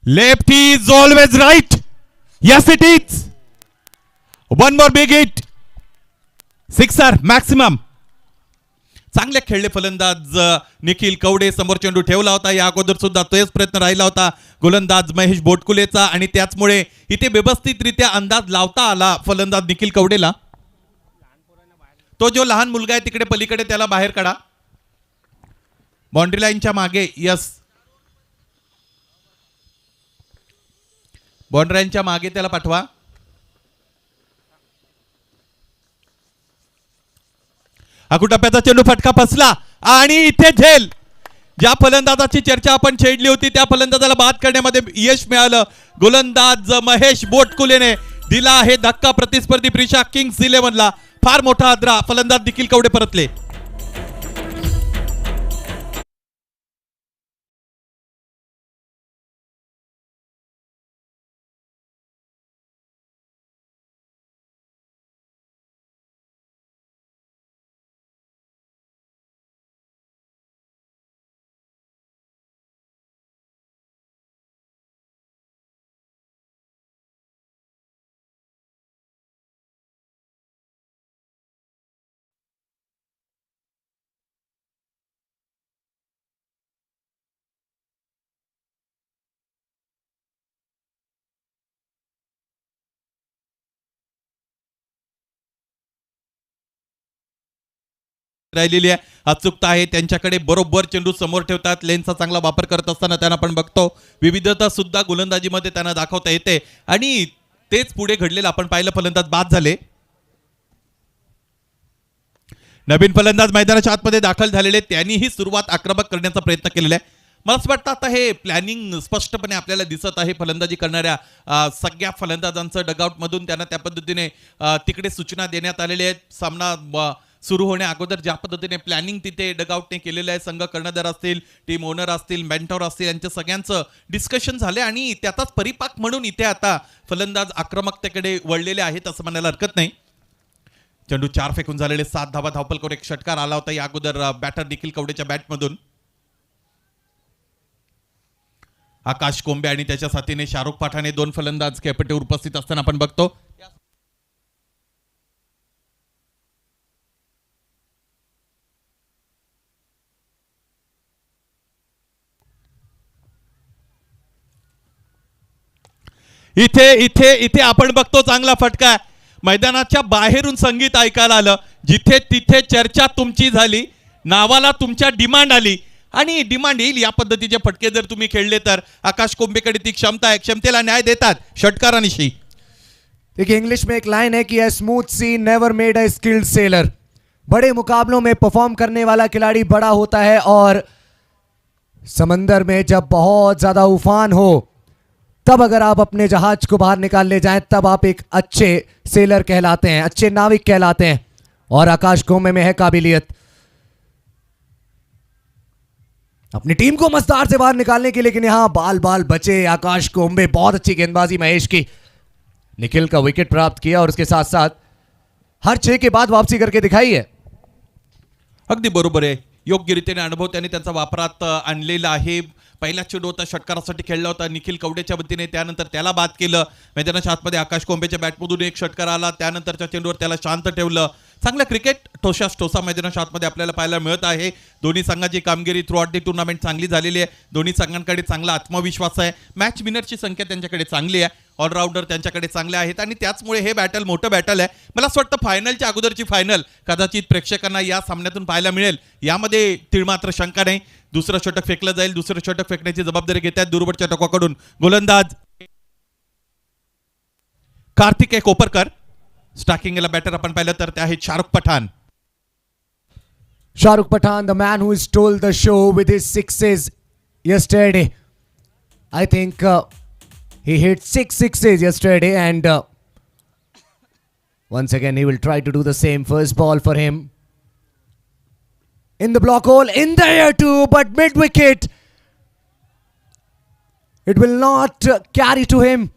Left is always right. Yes, it is. One more big hit. Sixer maximum. चांगले खेळले फलंदाज निखिल कवडे. समोर चेंडू ठेवला होता. या अगोदर सुद्धा तोच प्रयत्न राहिला होता गोलंदाज महेश बोटकुलेचा आणि त्याचमुळे इथे व्यवस्थितरित्या अंदाज लावता आला फलंदाज निखिल कवडेला. तो जो लहान मुलगा आहे तिकडे पलीकडे त्याला बाहेर काढा. बाउंड्री लाईनच्या मागे. यस, बाउंड्री लाईनच्या मागे त्याला पाठवा. अकुटप्प्याचा चेंडू फटका फसला आणि इथे झेल. ज्या फलंदाजाची चर्चा आपण छेडली होती त्या फलंदाजाला बाद करण्यामध्ये यश मिळालं. गोलंदाज महेश बोटकुलेने दिला आहे धक्का प्रतिस्पर्धी प्रिशा किंग्स 11ला. फार मोठा आदरा. फलंदाज निखिल कवडे परतले. राहिलेली आहे. अचूकता आहे त्यांच्याकडे. बरोबर चेंडू समोर ठेवतात. लेनचा चांगला वापर करत असताना त्यांना आपण बघतो विविधता सुद्धा गोलंदाजीमध्ये त्यांना दाखवता येते आणि तेच पुढे घडलेलं आपण पाहिलं. फलंदाज बाद झाले. नवीन फलंदाज मैदानाच्या आतमध्ये दाखल झालेले. त्यांनीही सुरुवात आक्रमक करण्याचा प्रयत्न केलेला आहे. मला असं वाटतं आता हे प्लॅनिंग स्पष्टपणे आपल्याला दिसत आहे. फलंदाजी करणाऱ्या सगळ्या फलंदाजांचं डगआउटमधून त्यांना त्या पद्धतीने तिकडे सूचना देण्यात आलेल्या आहेत. सामना सुरू होण्या अगोदर ज्या पद्धतीने प्लॅनिंग तिथे डगआउटने केलेलं आहे, संघ कर्णधार असतील, टीम ओनर असतील, मेंटॉर असतील, यांच्या सगळ्यांचं डिस्कशन झाले आणि त्याचाच परिपाक म्हणून इथे आता फलंदाज आक्रमकतेकडे वळलेले आहेत असं म्हणायला हरकत नाही. चेंडू 4 फेकून झालेले. 7 धावा धावपल करून एक षटकार आला होता या अगोदर बॅटर निखिल कवडेच्या बॅटमधून. आकाश कोंबे आणि त्याच्या साथीने शाहरुख पठाणे 2 फलंदाज कॅपेटीवर उपस्थित असताना आपण बघतो. इथे इथे इथे आपण बघतो चांगला फटका. मैदानाच्या बाहेरून संगीत ऐकायला आलं. जिथे तिथे चर्चा तुमची झाली. नावाला तुमच्या डिमांड आली आणि डिमांड येईल या पद्धतीचे फटके जर तुम्ही खेळले तर. आकाश कोंबेकडे ती क्षमता आहे. क्षमतेला न्याय देतात षटकारानिशी. देखिए इंग्लिश में एक लाइन है कि a smooth sea never made a skilled sailor. बड़े मुकाबलों में परफॉर्म करने वाला खिलाड़ी बड़ा होता है और समंदर में जब बहुत ज्यादा उफान हो तब अगर आप अपने जहाज को बाहर निकाल ले जाएं तब आप एक अच्छे सेलर कहलाते हैं, अच्छे नाविक कहलाते हैं. और आकाश कोंबे में है काबिलियत अपनी टीम को मस्तार से बाहर निकालने की, लेकिन यहां बाल बाल बचे आकाश कोंबे. बहुत अच्छी गेंदबाजी महेश की. निखिल का विकेट प्राप्त किया और उसके साथ साथ हर 6 के बाद वापसी करके दिखाई है. अगदी बरोबर आहे. योग्य रीतीने अनुभव त्यांनी त्यांचा वापरात आणलेला आहे. पहिला चेंडू होता षटकारासाठी खेळला होता निखिल कवडेच्या वतीने. त्यानंतर त्याला बाद केलं. मैदानाच्या आतमध्ये आकाश कोंबेच्या बॅटमधून एक षटकार आला. त्यानंतरच्या चेंडूवर त्याला शांत ठेवलं. चांगलं क्रिकेट ठोसास ठोसा मैदानाच्या आतमध्ये आपल्याला पाहायला मिळत आहे. दोन्ही संघाची कामगिरी थ्रू आउट द टुर्नामेंट चांगली झालेली आहे. दोन्ही संघांकडे चांगला आत्मविश्वास आहे. मॅच विनरची संख्या त्यांच्याकडे चांगली आहे. ऑलराऊंडर त्यांच्याकडे चांगले आहेत आणि त्याचमुळे हे बॅटल मोठं बॅटल आहे. मला असं वाटतं फायनलच्या अगोदरची फायनल कदाचित प्रेक्षकांना या सामन्यातून पाहायला मिळेल यामध्ये तीळमात्र शंका नाही. दुसरं षटक फेकलं जाईल. दुसरं षटक फेकण्याची जबाबदारी घेतात दूरवरच्या टोकाकडून गोलंदाज कार्तिक कोपरकर. स्टार्टिंगला बॅटर आपण पाहिलं तर ते आहे Shahrukh Pathan. Shahrukh Pathan, the man who stole the show with his sixes yesterday. I think he hit 6 sixes yesterday and once again he will try to do the same. First ball for him. In the block hole, in the air too, but mid wicket. It will not carry to him.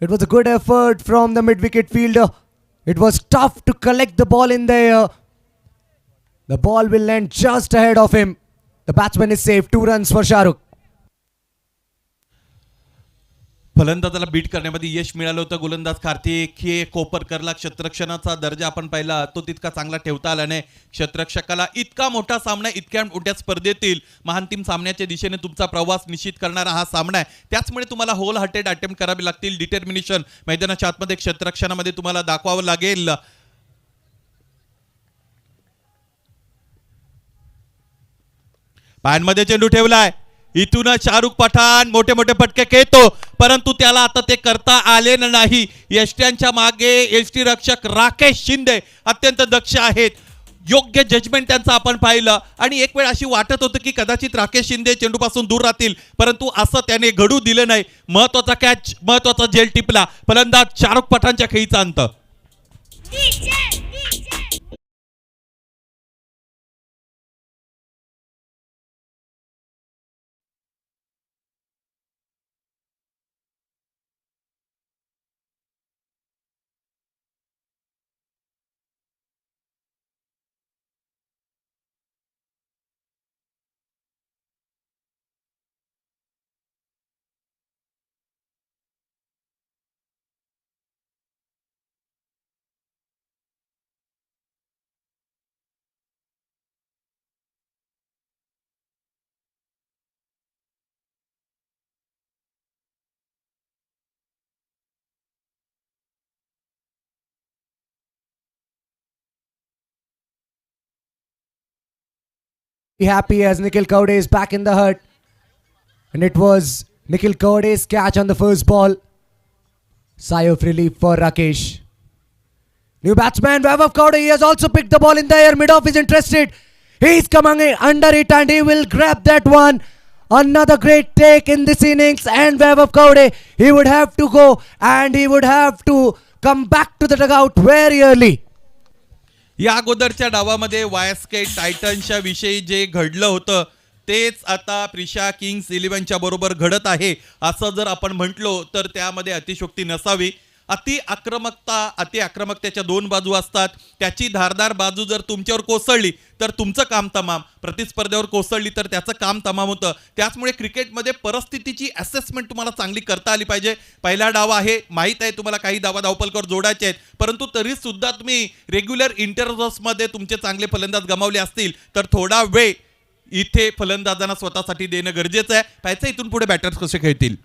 It was a good effort from the mid wicket fielder. It was tough to collect the ball in the air. The ball will land just ahead of him. The batsman is safe. 2 runs for Shahrukh. फलंदाजाला beat करण्यामध्ये यश मिळालं होतं. गोलंदाज कार्तिक हे कोपरकरला क्षेत्ररक्षणाचा दर्जा आपण पाहिला तो तितका चांगला ठेवता आला नाही. क्षेत्ररक्षकाला इतका मोठा सामना, इतक्या मोठ्या स्पर्धेतील महांतिम सामन्याच्या दिशेने तुमचा प्रवास निश्चित करणारा हा सामना आहे. त्याचमुळे तुम्हाला होल हार्टेड अटेम्प्ट करावे लागतील. डिटर्मिनेशन मैदानाच्या आतमध्ये क्षेत्ररक्षणामध्ये तुम्हाला दाखवावं लागेल. पायांमध्ये चेंडू ठेवलाय. इथून शाहरुख पठाण मोठे मोठे फटके खेळतो, परंतु त्याला आता ते करता आले नाही. यष्ट्यांच्या मागे एसटी रक्षक राकेश शिंदे अत्यंत दक्ष आहेत. योग्य जजमेंट त्यांचं आपण पाहिलं आणि एक वेळ अशी वाटत होतं की कदाचित राकेश शिंदे चेंडूपासून दूर राहतील, परंतु असं त्याने घडू दिलं नाही. महत्वाचा कॅच, महत्वाचा झेल टिपला. फलंदाज शाहरुख पठाणच्या खेळीचा अंत. Happy as Nikhil Kaude is back in the hut. And it was Nikhil Kaude's catch on the first ball. Sigh of relief for Rakesh. New batsman Vaibhav Kaude, he has also picked the ball in the air. Mid-off is interested. He's coming under it and he will grab that one. Another great take in this innings, and Vaibhav Kaude, he would have to go and he would have to come back to the dugout very early. या अगोदरच्या डावामध्ये वायएसके टायटन्सच्या विषयी जे घडलं होतं तेच आता Prisha Kings 11च्या बरोबर घडत आहे असं जर आपण म्हटलो तर त्यामध्ये अतिशयोक्ती नसावी. अति आक्रमकतेच्या दोन बाजू असतात. त्याची धारदार बाजू जर तुमच्यावर कोसळली तर तुमचं काम तमाम, प्रतिस्पर्ध्यावर कोसळली तर त्याचं काम तमाम होतं. त्याचमुळे क्रिकेटमध्ये परिस्थितीची असेसमेंट तुम्हाला चांगली करता आली पाहिजे. पहिला डाव आहे, माहीत आहे तुम्हाला काही धावपलकर जोडायचे आहेत, परंतु तरी सुद्धा तुम्ही रेग्युलर इंटरव्हल्समध्ये तुमचे चांगले फलंदाज गमावले असतील तर थोडा वेळ इथे फलंदाजांना स्वतःसाठी देणं गरजेचं आहे. पाहायचं इथून पुढे बॅटर्स कसे खेळतील.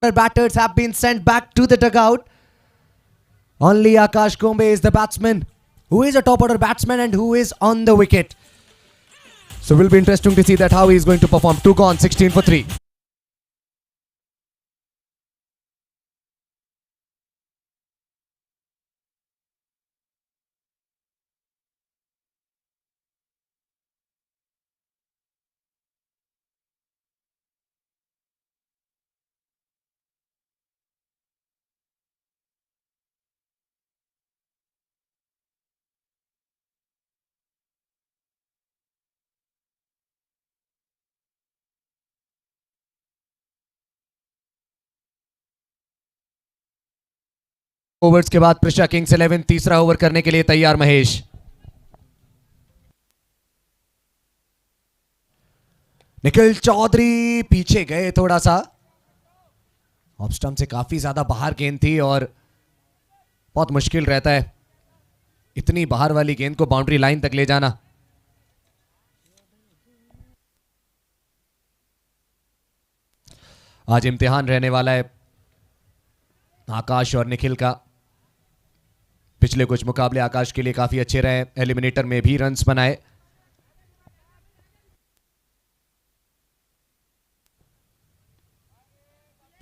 Batters have been sent back to the dugout. Only Akash Kombe is the batsman who is a top order batsman and who is on the wicket. So will be interesting to see that how he is going to perform. 2 gone, 16 for 3. Overs के बाद Prisha Kings 11 तीसरा over करने के लिए तैयार महेश। निखिल चौधरी पीछे गए थोड़ा सा, ऑफ स्टंप से काफी ज्यादा बाहर गेंद थी और बहुत मुश्किल रहता है इतनी बाहर वाली गेंद को बाउंड्री लाइन तक ले जाना। आज इम्तिहान रहने वाला है आकाश और निखिल का। पिछले कुछ मुकाबले आकाश के लिए काफी अच्छे रहे, एलिमिनेटर में भी रन्स बनाए।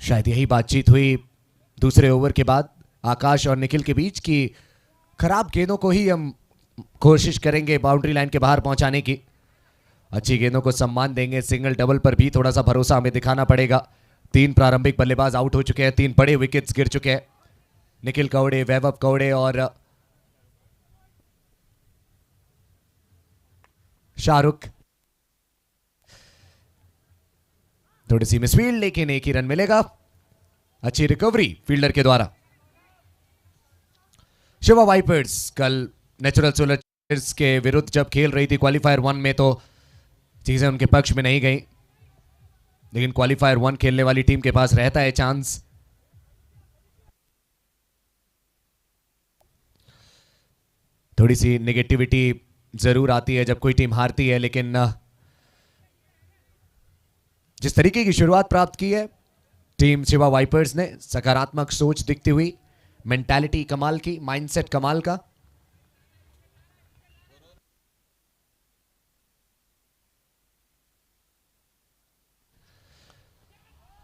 शायद यही बातचीत हुई दूसरे ओवर के बाद आकाश और निखिल के बीच की खराब गेंदों को ही हम कोशिश करेंगे बाउंड्री लाइन के बाहर पहुंचाने की, अच्छी गेंदों को सम्मान देंगे। सिंगल डबल पर भी थोड़ा सा भरोसा हमें दिखाना पड़ेगा। 3 प्रारंभिक बल्लेबाज आउट हो चुके हैं, 3 बड़े विकेट्स गिर चुके हैं। निखिल कौड़े, वैभव कौड़े और शाहरुख। थोड़ी सी मिसफील्ड लेकिन एक ही रन मिलेगा। अच्छी रिकवरी फील्डर के द्वारा। शिवा वाइपर्स कल नेचुरल सोलर्स के विरुद्ध जब खेल रही थी क्वालिफायर 1 में तो चीजें उनके पक्ष में नहीं गई, लेकिन क्वालिफायर 1 खेलने वाली टीम के पास रहता है चांस। थोड़ी सी नेगेटिविटी जरूर आती है जब कोई टीम हारती है, लेकिन जिस तरीके की शुरुआत प्राप्त की है टीम शिवा वाइपर्स ने, सकारात्मक सोच दिखती हुई, मेंटालिटी कमाल की, माइंडसेट कमाल का।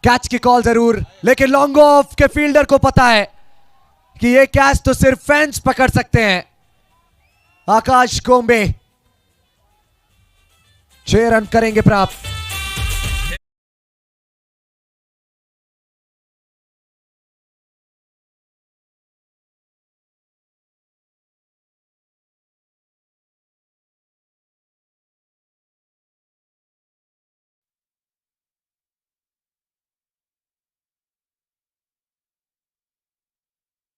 कैच की कॉल जरूर, लेकिन लॉन्ग ऑफ के फील्डर को पता है कि ये कैच तो सिर्फ फैंस पकड़ सकते हैं। आकाश कोम्बे 6 रन करेंगे प्राप्त।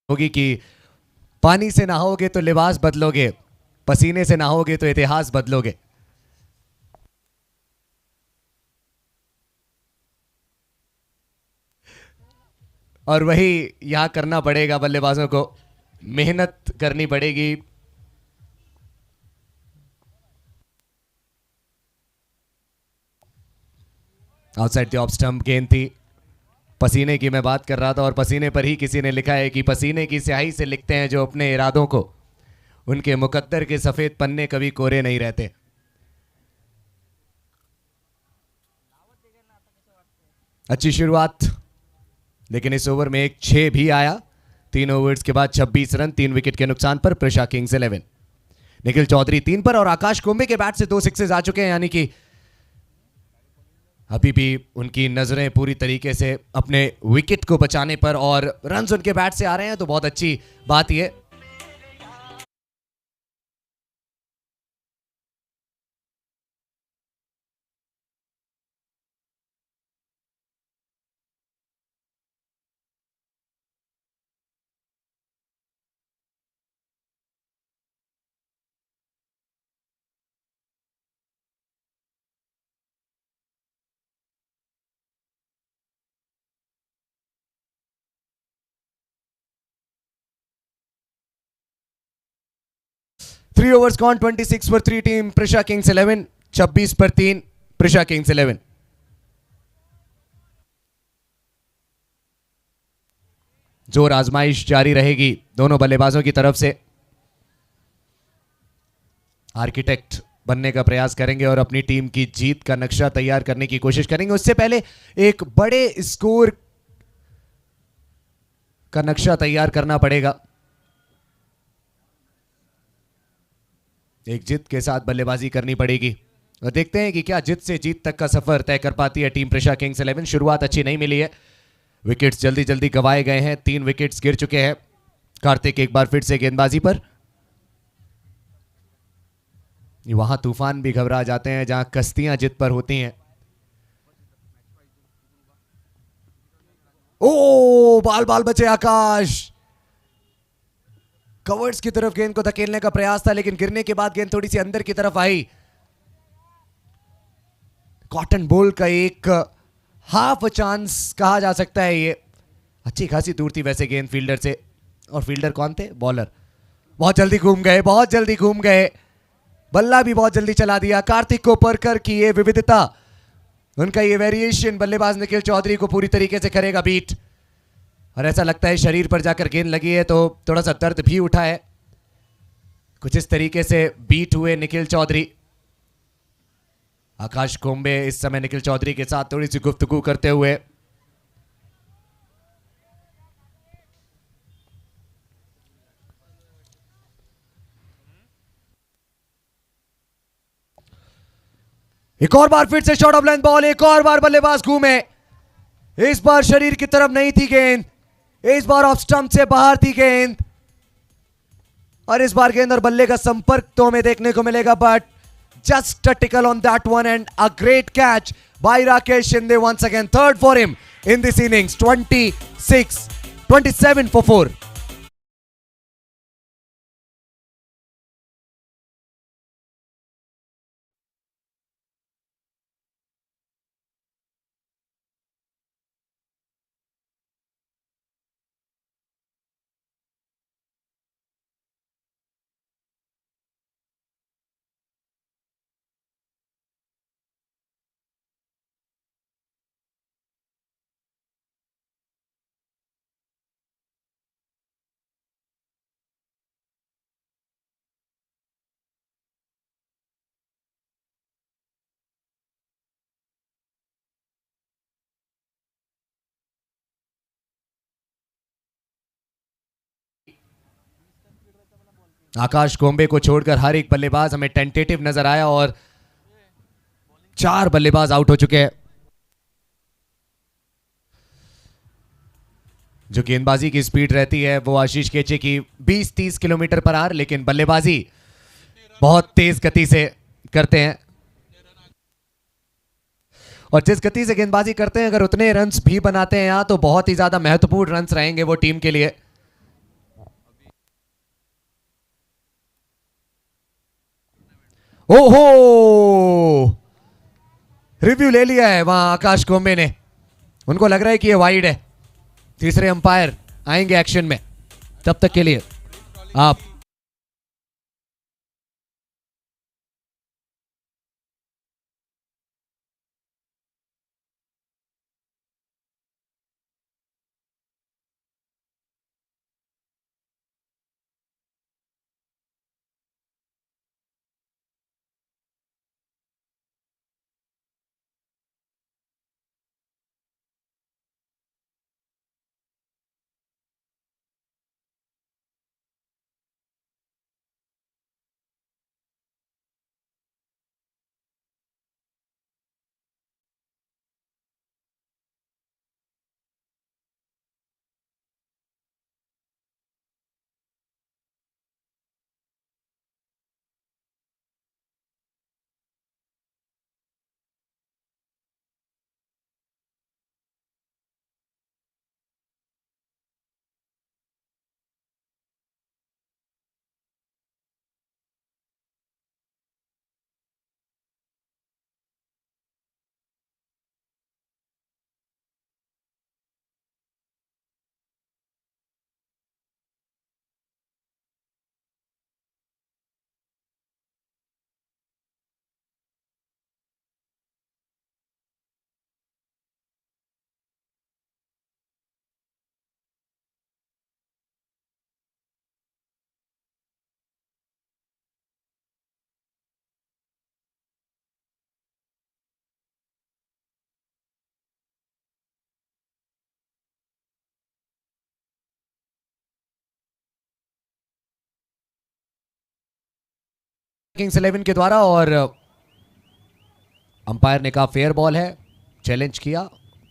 होगी कि पानी से नहाओगे तो लिबास बदलोगे, पसीने से नहाओगे तो इतिहास बदलोगे। और वही यहां करना पड़ेगा बल्लेबाजों को, मेहनत करनी पड़ेगी। आउटसाइड द ऑफ स्टंप गेंद थी। पसीने की मैं बात कर रहा था और पसीने पर ही किसी ने लिखा है कि पसीने की स्याही से लिखते हैं जो अपने इरादों को, उनके मुकद्दर के सफेद पन्ने कभी कोरे नहीं रहते। अच्छी शुरुआत, लेकिन इस ओवर में एक 6 भी आया। 3 ओवर्स के बाद 26 रन 3 विकेट के नुकसान पर प्रिशा किंग्स 11। निखिल चौधरी 3 पर और आकाश कोम्बे के बैट से 2 सिक्सेस आ चुके हैं, यानी कि अभी भी उनकी नजरें पूरी तरीके से अपने विकेट को बचाने पर और रन्स उनके बैट से आ रहे हैं, तो बहुत अच्छी बात यह। थ्री ओवर्स गॉन, 26 पर 3 टीम प्रिशा किंग्स 11, 26 पर 3 प्रिशा किंग्स 11। जोर आजमाइश जारी रहेगी दोनों बल्लेबाजों की तरफ से। आर्किटेक्ट बनने का प्रयास करेंगे और अपनी टीम की जीत का नक्शा तैयार करने की कोशिश करेंगे। उससे पहले एक बड़े स्कोर का नक्शा तैयार करना पड़ेगा। एक जीत के साथ बल्लेबाजी करनी पड़ेगी और देखते हैं कि क्या जीत से जीत तक का सफर तय कर पाती है टीम प्रिशा किंग्स 11। शुरुआत अच्छी नहीं मिली है, विकेट्स जल्दी जल्दी गंवाए गए हैं, 3 विकेट्स गिर चुके हैं। कार्तिक एक बार फिर से गेंदबाजी पर। वहां तूफान भी घबरा जाते हैं जहां कश्तियां जिद पर होती हैं। ओ बाल बाल बचे आकाश, कवर्स की तरफ गेंद को धकेलने का प्रयास था, लेकिन गिरने के बाद गेंद थोड़ी सी अंदर की तरफ आई। कॉटन बॉल का एक हाफ चांस कहा जा सकता है ये। अच्छी खासी दूर थी वैसे गेंद फील्डर से, और फील्डर कौन थे? बॉलर। बहुत जल्दी घूम गए, बहुत जल्दी घूम गए, बल्ला भी बहुत जल्दी चला दिया। कार्तिक कोपरकर की ये विविधता, उनका ये वेरिएशन बल्लेबाज निखिल चौधरी को पूरी तरीके से करेगा बीट। और ऐसा लगता है शरीर पर जाकर गेंद लगी है तो थोड़ा सा दर्द भी उठा है। कुछ इस तरीके से बीट हुए निखिल चौधरी। आकाश कोम्बे इस समय निखिल चौधरी के साथ थोड़ी सी गुफ्तगू करते हुए। एक और बार फिर से शॉर्ट ऑफ लेंथ बॉल, एक और बार बल्लेबाज घूमे। इस बार शरीर की तरफ नहीं थी गेंद, इस बार ऑफ स्टंप से बाहर थी गेंद, और इस बार गेंद और बल्ले का संपर्क तो हमें देखने को मिलेगा, but just a tickle on that one and a great catch by Rakesh Shinde once again, third for him in this innings, 27 for 4. आकाश कोम्बे को छोड़कर हर एक बल्लेबाज हमें टेंटेटिव नजर आया, और 4 बल्लेबाज आउट हो चुके हैं। जो गेंदबाजी की स्पीड रहती है वो आशीष केचे की 20-30 किलोमीटर पर आवर, लेकिन बल्लेबाजी बहुत तेज गति से करते हैं। और जिस गति से गेंदबाजी करते हैं, अगर उतने रन्स भी बनाते हैं यहाँ, तो बहुत ही ज्यादा महत्वपूर्ण रन्स रहेंगे वो टीम के लिए। ओहो, रिव्यू ले लिया है वहां आकाश कोम्बे ने, उनको लग रहा है कि ये वाइड है। तीसरे अंपायर आएंगे एक्शन में, तब तक के लिए आप किंग्स 11 के द्वारा, और अंपायर ने कहा फेयर बॉल है, चैलेंज किया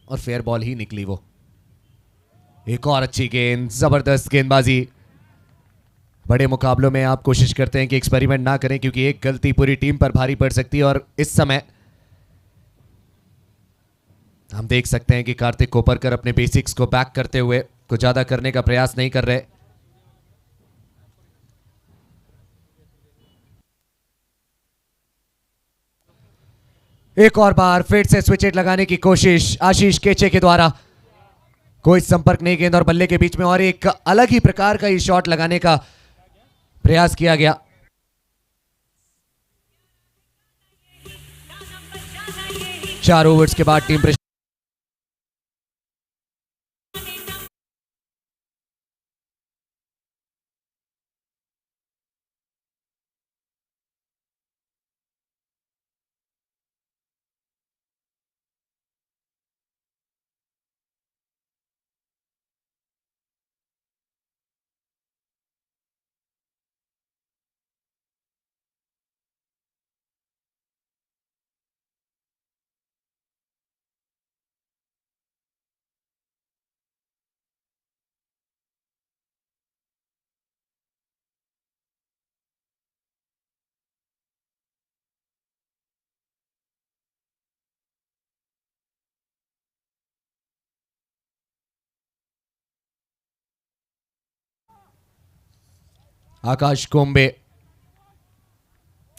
और फेयर बॉल ही निकली वो। एक और अच्छी गेंद, जबरदस्त गेंदबाजी। बड़े मुकाबलों में आप कोशिश करते हैं कि एक्सपेरिमेंट ना करें, क्योंकि एक गलती पूरी टीम पर भारी पड़ सकती है, और इस समय हम देख सकते हैं कि कार्तिक कोपरकर अपने बेसिक्स को बैक करते हुए कुछ ज्यादा करने का प्रयास नहीं कर रहे। एक और बार फिर से स्विच हिट लगाने की कोशिश आशीष केचे के द्वारा, कोई संपर्क नहीं गेंद और बल्ले के बीच में, और एक अलग ही प्रकार का ये शॉट लगाने का प्रयास किया गया। चार ओवर्स के बाद टीम प्रेशर। आकाश कोम्बे,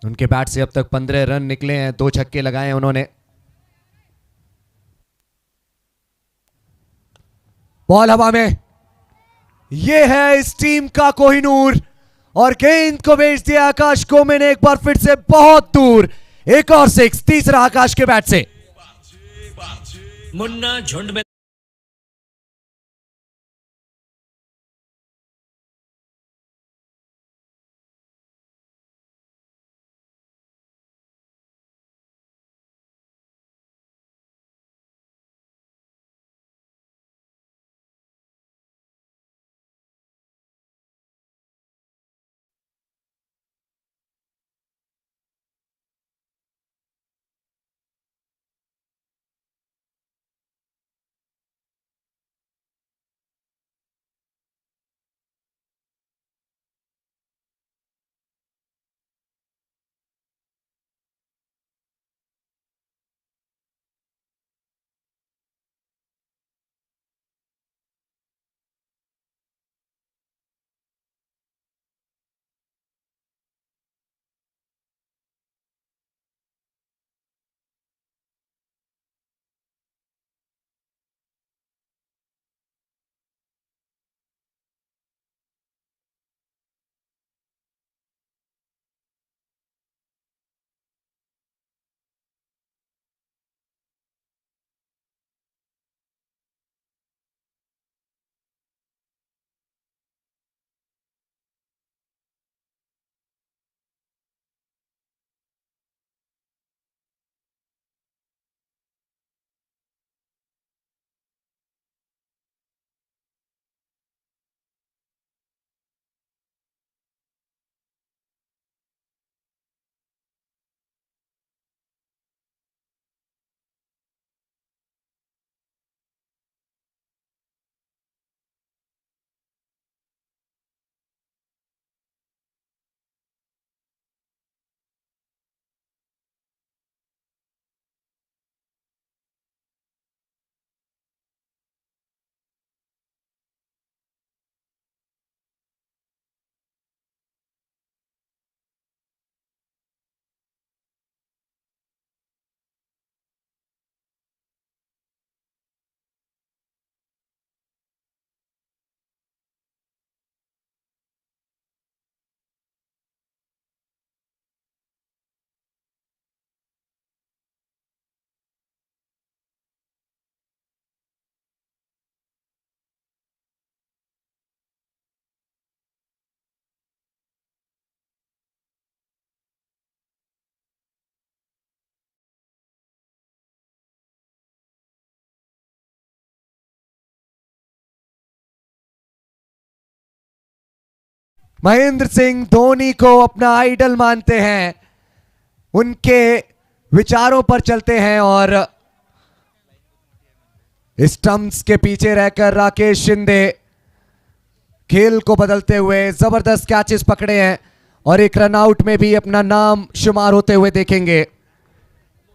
उनके बैट से अब तक 15 रन निकले हैं, 2 छक्के लगाए हैं उन्होंने। बॉल हवा में, यह है इस टीम का कोहिनूर, और गेंद को भेज दिया आकाश कोम्बे ने एक बार फिर से बहुत दूर। एक और 6, तीसरा आकाश के बैट से। मुन्ना झुंड में महेंद्र सिंह धोनी को अपना आइडल मानते हैं, उनके विचारों पर चलते हैं, और स्टंप्स के पीछे रहकर राकेश शिंदे खेल को बदलते हुए जबरदस्त कैचेस पकड़े हैं, और एक रनआउट में भी अपना नाम शुमार होते हुए देखेंगे।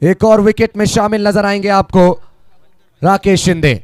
एक और विकेट में शामिल नजर आएंगे आपको Rakesh Shinde.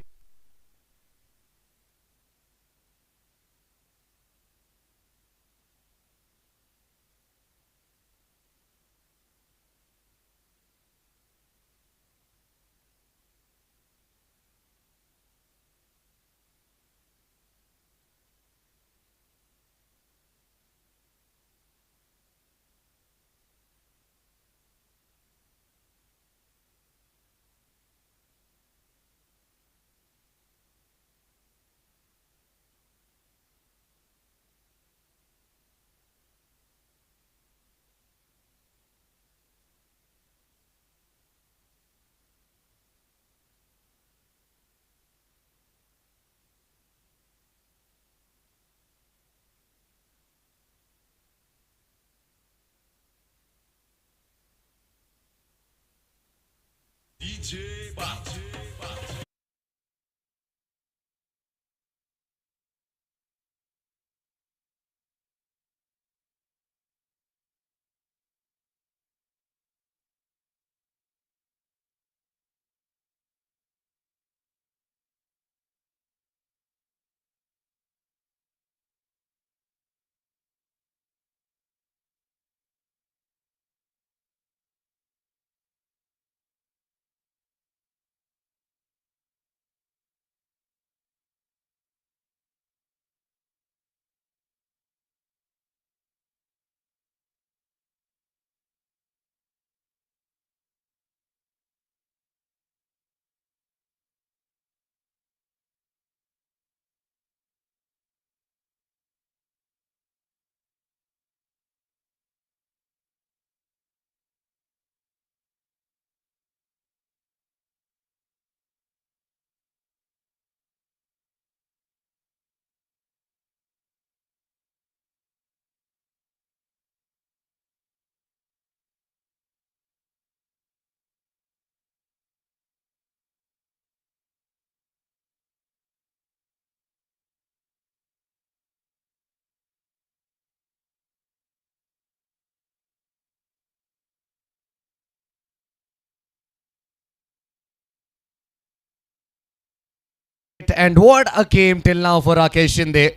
And what a game till now for Rakesh Shinde.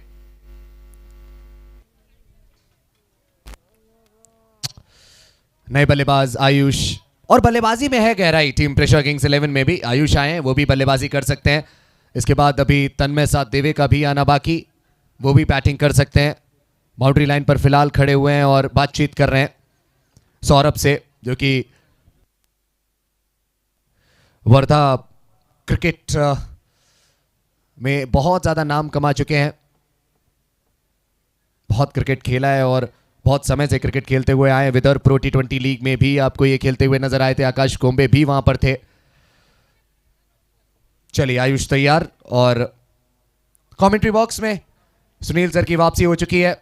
नए बल्लेबाज आयुष, और बल्लेबाजी में है गहराई टीम प्रेशर किंग्स 11 में भी। आयुष आए हैं, वो भी बल्लेबाजी कर सकते हैं। इसके बाद अभी तन्मय साथ देवे का भी आना बाकी, वो भी बैटिंग कर सकते हैं। बाउंड्री लाइन पर फिलहाल खड़े हुए हैं और बातचीत कर रहे हैं सौरभ से, जो कि वर्धा क्रिकेट में बहुत ज़्यादा नाम कमा चुके हैं, बहुत क्रिकेट खेला है और बहुत समय से क्रिकेट खेलते हुए आए। विदर्भ प्रो T20 लीग में भी आपको ये खेलते हुए नजर आए थे। आकाश कोम्बे भी वहां पर थे। चलिए आयुष तैयार, और कमेंट्री बॉक्स में सुनील सर की वापसी हो चुकी है।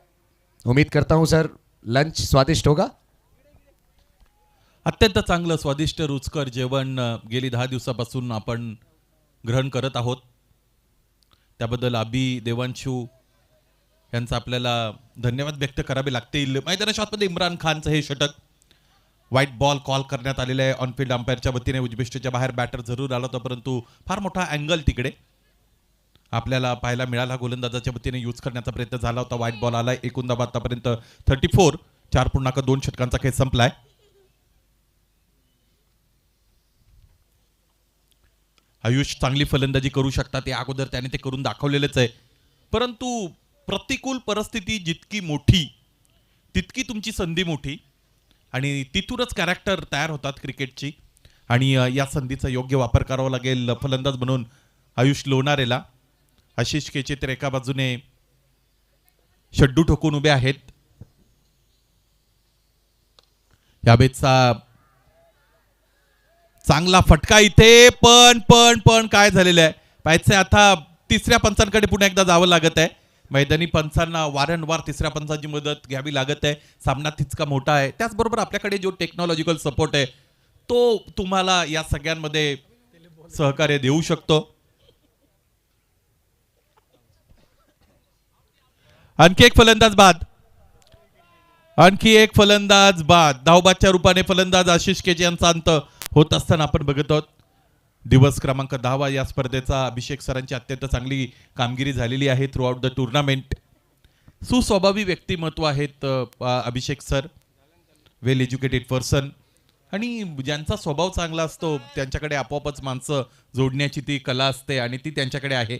उम्मीद करता हूं सर लंच स्वादिष्ट होगा। अत्यंत चांगलं स्वादिष्ट रुचकर जेवण गेली 10 दिवसापासून आपण ग्रहण करत आहोत, त्याबद्दल अभि, देवांशू यांचा आपल्याला धन्यवाद व्यक्त करावे लागतील। मैदानाच्या आतमध्ये इम्रान खानचं हे षटक, व्हाईट बॉल कॉल करण्यात आलेला आहे ऑनफिल्ड अंपायरच्या वतीने। उजबिष्टच्या बाहेर बॅटर जरूर आला होता, परंतु फार मोठा अँगल तिकडे आपल्याला पाहायला मिळाला। गोलंदाजाच्या वतीने यूज करण्याचा प्रयत्न झाला होता, व्हाईट बॉल आलाय। एकूण धावा आतापर्यंत 34, 4.2 षटकांचा खेळ संपलाय। आयुष चांगली फलंदाजी करू शकतात, ते अगोदर त्याने ते करून दाखवलेलंच आहे, परंतु प्रतिकूल परिस्थिती जितकी मोठी तितकी तुमची संधी मोठी, आणि तिथूनच कॅरेक्टर तयार होतात क्रिकेटची। आणि या संधीचा योग्य वापर करावा लागेल फलंदाज म्हणून आयुष लोणारेला। आशिष केचेतर एका बाजूने शड्डू ठोकून उभे आहेत। यावेळेचा चांगला फटका इथे, पण काय झालेलं आहे पाहायचंय आता। तिसऱ्या पंचांकडे पुन्हा एकदा जावं लागत आहे। मैदानी पंचांना वारंवार तिसऱ्या पंचांची मदत घ्यावी लागत आहे। सामना तितका मोठा आहे, त्याचबरोबर आपल्याकडे जो टेक्नॉलॉजिकल सपोर्ट आहे तो तुम्हाला या सगळ्यांमध्ये सहकार्य देऊ शकतो। आणखी एक फलंदाज बाद, आणखी एक फलंदाज बाद। धावबादच्या रूपाने फलंदाज आशिष केचे यांचा अंत होत असताना आपण बघत आहोत। दिवस क्रमांक 10 या स्पर्धेचा अभिषेक सरांची अत्यंत चांगली कामगिरी झालेली आहे थ्रू आउट द टुर्नामेंट। सुस्वभावी व्यक्तिमत्व आहेत अभिषेक सर, वेल एज्युकेटेड पर्सन, आणि ज्यांचा स्वभाव चांगला असतो त्यांच्याकडे आपोआपच माणसं जोडण्याची ती कला असते, आणि ती त्यांच्याकडे आहे।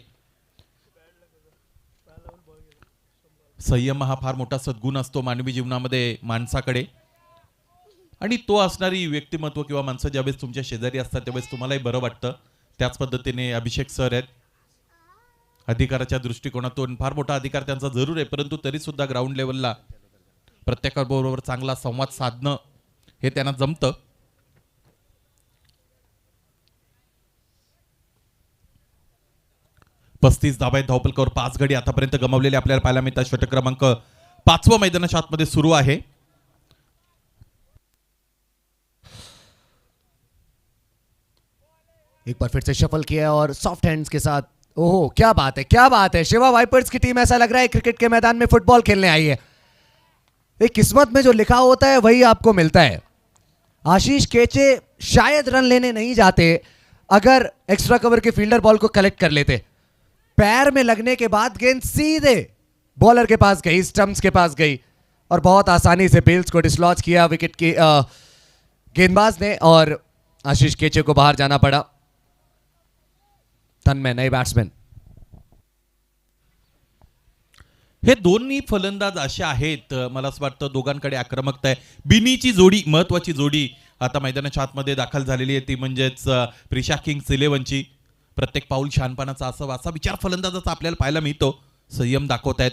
संयम हा फार मोठा सद्गुण असतो मानवी जीवनामध्ये माणसाकडे, आणि तो असणारी व्यक्तिमत्व किंवा माणसं ज्यावेळेस तुमच्या शेजारी असतात त्यावेळेस तुम्हालाही बरं वाटतं। त्याच पद्धतीने अभिषेक सर आहेत। अधिकाराच्या दृष्टिकोनातून फार मोठा अधिकार त्यांचा जरूर आहे, परंतु तरी सुद्धा ग्राउंड लेवलला प्रत्येकाबरोबर चांगला संवाद साधणं हे त्यांना जमतं। पस्तीस धावा आहेत धावपलकावर, 5 गडी आतापर्यंत गमावलेले आपल्याला पाहायला मिळतात। षटक क्रमांक 5 मैदानाच्या आतमध्ये सुरू आहे। एक बार फिर से शफल किया और सॉफ्ट हैंड्स के साथ, ओहो क्या बात है, क्या बात है। शिवा वाइपर्स की टीम ऐसा लग रहा है क्रिकेट के मैदान में फुटबॉल खेलने आई है। एक किस्मत में जो लिखा होता है वही आपको मिलता है। आशीष केचे शायद रन लेने नहीं जाते अगर एक्स्ट्रा कवर के फील्डर बॉल को कलेक्ट कर लेते। पैर में लगने के बाद गेंद सीधे बॉलर के पास गई, स्टंप्स के पास गई और बहुत आसानी से बेल्स को डिसलॉज किया विकेट की गेंदबाज ने और आशीष केचे को बाहर जाना पड़ा। तन्मय नए बॅट्समॅन। हे दोन्ही फलंदाज असे आहेत, मला असं वाटतं दोघांकडे आक्रमकता आहे। बिनीची जोडी, महत्वाची जोडी आता मैदानाच्या आतमध्ये दाखल झालेली आहे, ती म्हणजेच प्रिशा किंग्स 11ची। प्रत्येक पाऊल शहाणपणाचा असा विचार फलंदाजाचा आपल्याला पाहायला मिळतो। संयम दाखवत आहेत,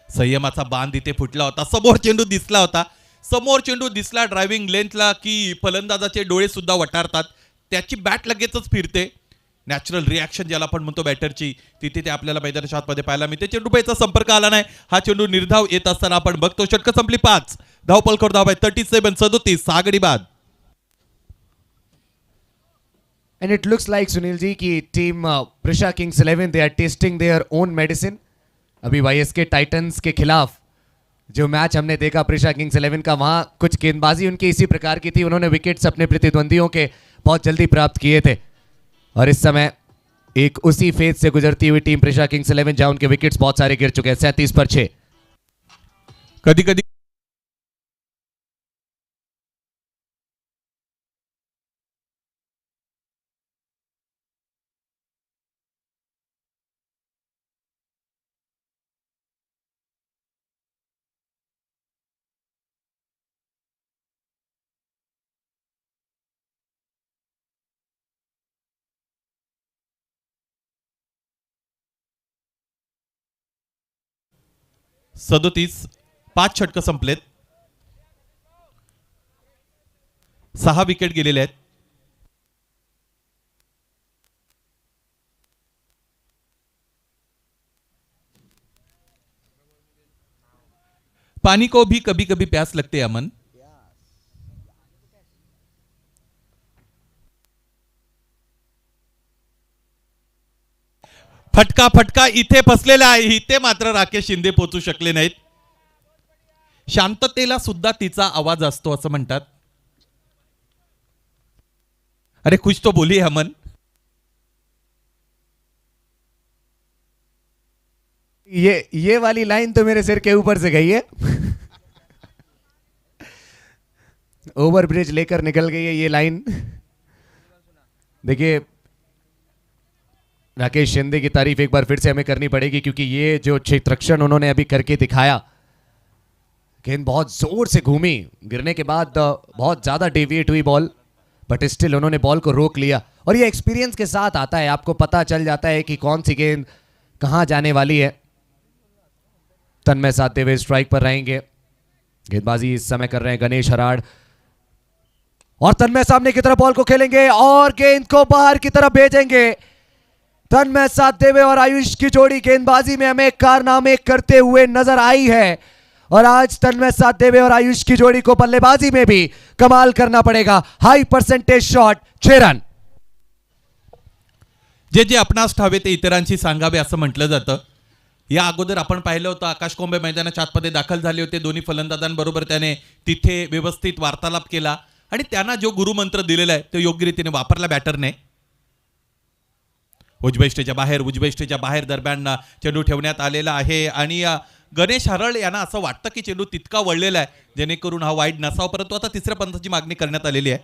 संयमाचा बांध इथे फुटला होता। समोर चेंडू दिसला होता, समोर चेंडू दिसला ड्रायव्हिंग लेंथला की फलंदाजाचे डोळे सुद्धा वटारतात, त्याची बॅट लगेचच फिरते। नॅचरल रिॲक्शन ज्याला आपण म्हणतो बॅटरची, तिथे ते आपल्याला मैदानाच्या आतमध्ये पाहायला मिळते। चेंडूचा संपर्क आला नाही, हा चेंडू निर्धाव येत असताना आपण बघतो। षटक संपली 5 धावपलकर धाव आहे 37 6 गडी बाद। And it looks like Sunil ji की team Prisha Kings 11 they are tasting their own medicine। अभी वाईएसके टाइटंस के खिलाफ जो मैच हमने देखा प्रिशा किंग्स 11 का, वहां कुछ गेंदबाजी उनकी इसी प्रकार की थी। उन्होंने विकेट्स अपने प्रतिद्वंदियों के बहुत जल्दी प्राप्त किए थे और इस समय एक उसी फेज से गुजरती हुई टीम प्रिशा किंग्स 11 जहां उनके विकेट्स बहुत सारे गिर चुके हैं। 37 पर 6। कधी कधी सदोतीस 5 षटक संपलेत, 6 विकेट गेलेले आहेत। पानी को भी कभी कभी प्यास लगते है अमन। फटका फटका इथे फसलेला आहे, इथे मात्र राकेश शिंदे पोहोचू शकले नाहीत। शांततेला सुद्धा तिचा आवाज असतो असं म्हणतात। अरे कुछ तो बोलिए अमन। ये वाली लाइन तो मेरे सिर के ऊपर से गई है। ओवर ब्रिज लेकर निकल गई है ये लाइन। देखिए राकेश शिंदे की तारीफ एक बार फिर से हमें करनी पड़ेगी क्योंकि ये जो क्षेत्ररक्षण उन्होंने अभी करके दिखाया, गेंद बहुत जोर से घूमी, गिरने के बाद बहुत ज्यादा डेविएट हुई बॉल, बट स्टिल उन्होंने बॉल को रोक लिया। और ये एक्सपीरियंस के साथ आता है, आपको पता चल जाता है कि कौन सी गेंद कहां जाने वाली है। तन्मय साथ देवे स्ट्राइक पर रहेंगे। गेंदबाजी इस समय कर रहे हैं गणेश हराड़ और तन्मय सामने की तरफ बॉल को खेलेंगे और गेंद को बाहर की तरफ भेजेंगे। तन्मय साथ देवे और आयुष की जोड़ी गेंदबाजी में हमें कारनामे करते हुए नजर आई है और आज तन्मय साथ देवे और आयुष की जोड़ी को बल्लेबाजी में भी कमाल करना पड़ेगा। High percentage shot 6 run. जे जे आपणास ठावे ते इतरांशी सांगावे असं म्हटलं जातं। या अगोदर आपण पाहिलं होतं आकाश कोंबे मैदानाच्या आतमध्ये दाखल झाले होते। दोन्ही फलंदाजांबरोबर त्याने तिथे व्यवस्थित वार्तालाप केला आणि त्यांना जो गुरुमंत्र दिलेला आहे तो योग्य रीतीने वापरला बॅटरने। उजव्या बाहेर दरम्यान चेंडू ठेवण्यात आलेला आहे आणि गणेश हरळ यांना असं वाटतं की चेंडू तितका वळलेला आहे जेणेकरून हा वाईड नसावा, परंतु आता तिसऱ्या पंचाची मागणी करण्यात आलेली आहे।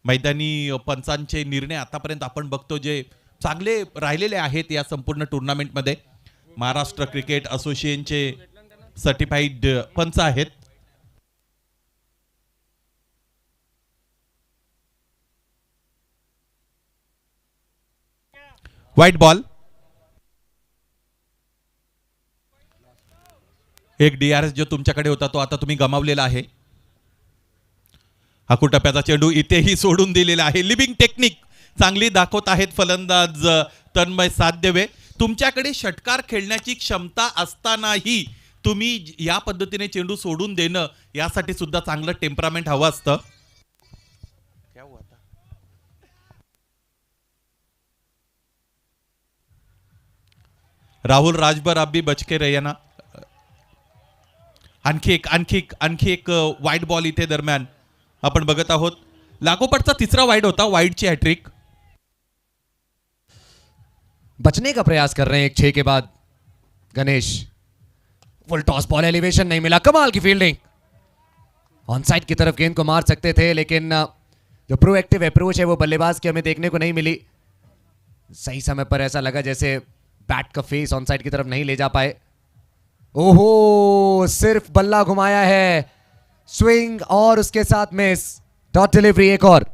मैदानी पंचांचे निर्णय आतापर्यंत आपण बघतो जे चांगले राहिलेले आहेत या संपूर्ण टुर्नामेंटमध्ये। महाराष्ट्र क्रिकेट असोसिएशनचे सर्टिफाईड पंच आहेत। व्हाईट बॉल, एक डीआरएस जो तुमच्याकडे होता तो आता तुम्ही गमावलेला आहे। हाकुटप्प्याचा चेंडू इथेही सोडून दिलेला आहे। लिव्हिंग टेक्निक चांगली दाखवत आहेत फलंदाज तन्मय साध्यवे। तुमच्याकडे षटकार खेळण्याची क्षमता असतानाही तुम्ही या पद्धतीने चेंडू सोडून देणं यासाठी सुद्धा चांगलं टेम्परामेंट हवं असतं। क्या राहुल राजभर आप भी बच के रहिए ना. आणखी एक वाईड बॉल इथे दरम्यान आपण बघत आहोत. लागोपाठचा तिसरा वाईड होता, वाईडची हॅट्रिक. बचने का प्रयास कर रहे हैं एक 6 के बाद Ganesh. Full toss ball, elevation नहीं मिला. कमाल की फील्डिंग. ऑन साइड की तरफ गेंद को मार सकते थे, लेकिन जो प्रोएक्टिव अप्रोच है वो बल्लेबाज की हमें देखने को नहीं मिली. सही समय पर ऐसा लगा जैसे बैट का फेस ऑन साइड की तरफ नहीं ले जा पाए. ओहो, सिर्फ बल्ला घुमाया है. स्विंग और उसके साथ मिस. डॉट डिलीवरी एक और.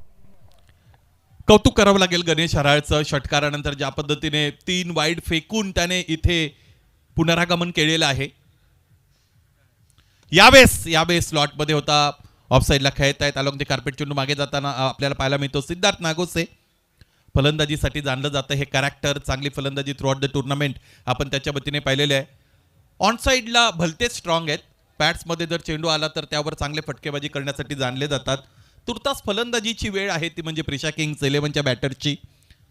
कौतुक करावं लागेल गणेश हराळचं. षटकारानंतर ज्या पद्धतीने 3 वाईड फेकून त्याने इथे पुनरागमन केलेलं आहे. यावेळेस स्लॉटमध्ये होता, ऑफ साईडला खेळत आहेत. अलॉंग द कार्पेट चेंडू मागे जाताना आपल्याला पाहायला मिळतो. सिद्धार्थ नागोसे फलंदाजीसाठी जाणलं जातं. हे कॅरेक्टर, चांगली फलंदाजी थ्रू आउट द टुर्नामेंट आपण त्याच्या वतीने पाहिलेले आहे. ऑन साईडला भलतेच स्ट्रॉंग आहेत. पॅड्समध्ये जर चेंडू आला तर त्यावर चांगले फटकेबाजी करण्यासाठी जाणले जातात. तुर्तास फलंदाजीची वेळ आहे ती म्हणजे प्रिशा किंग्स 11च्या बॅटरची.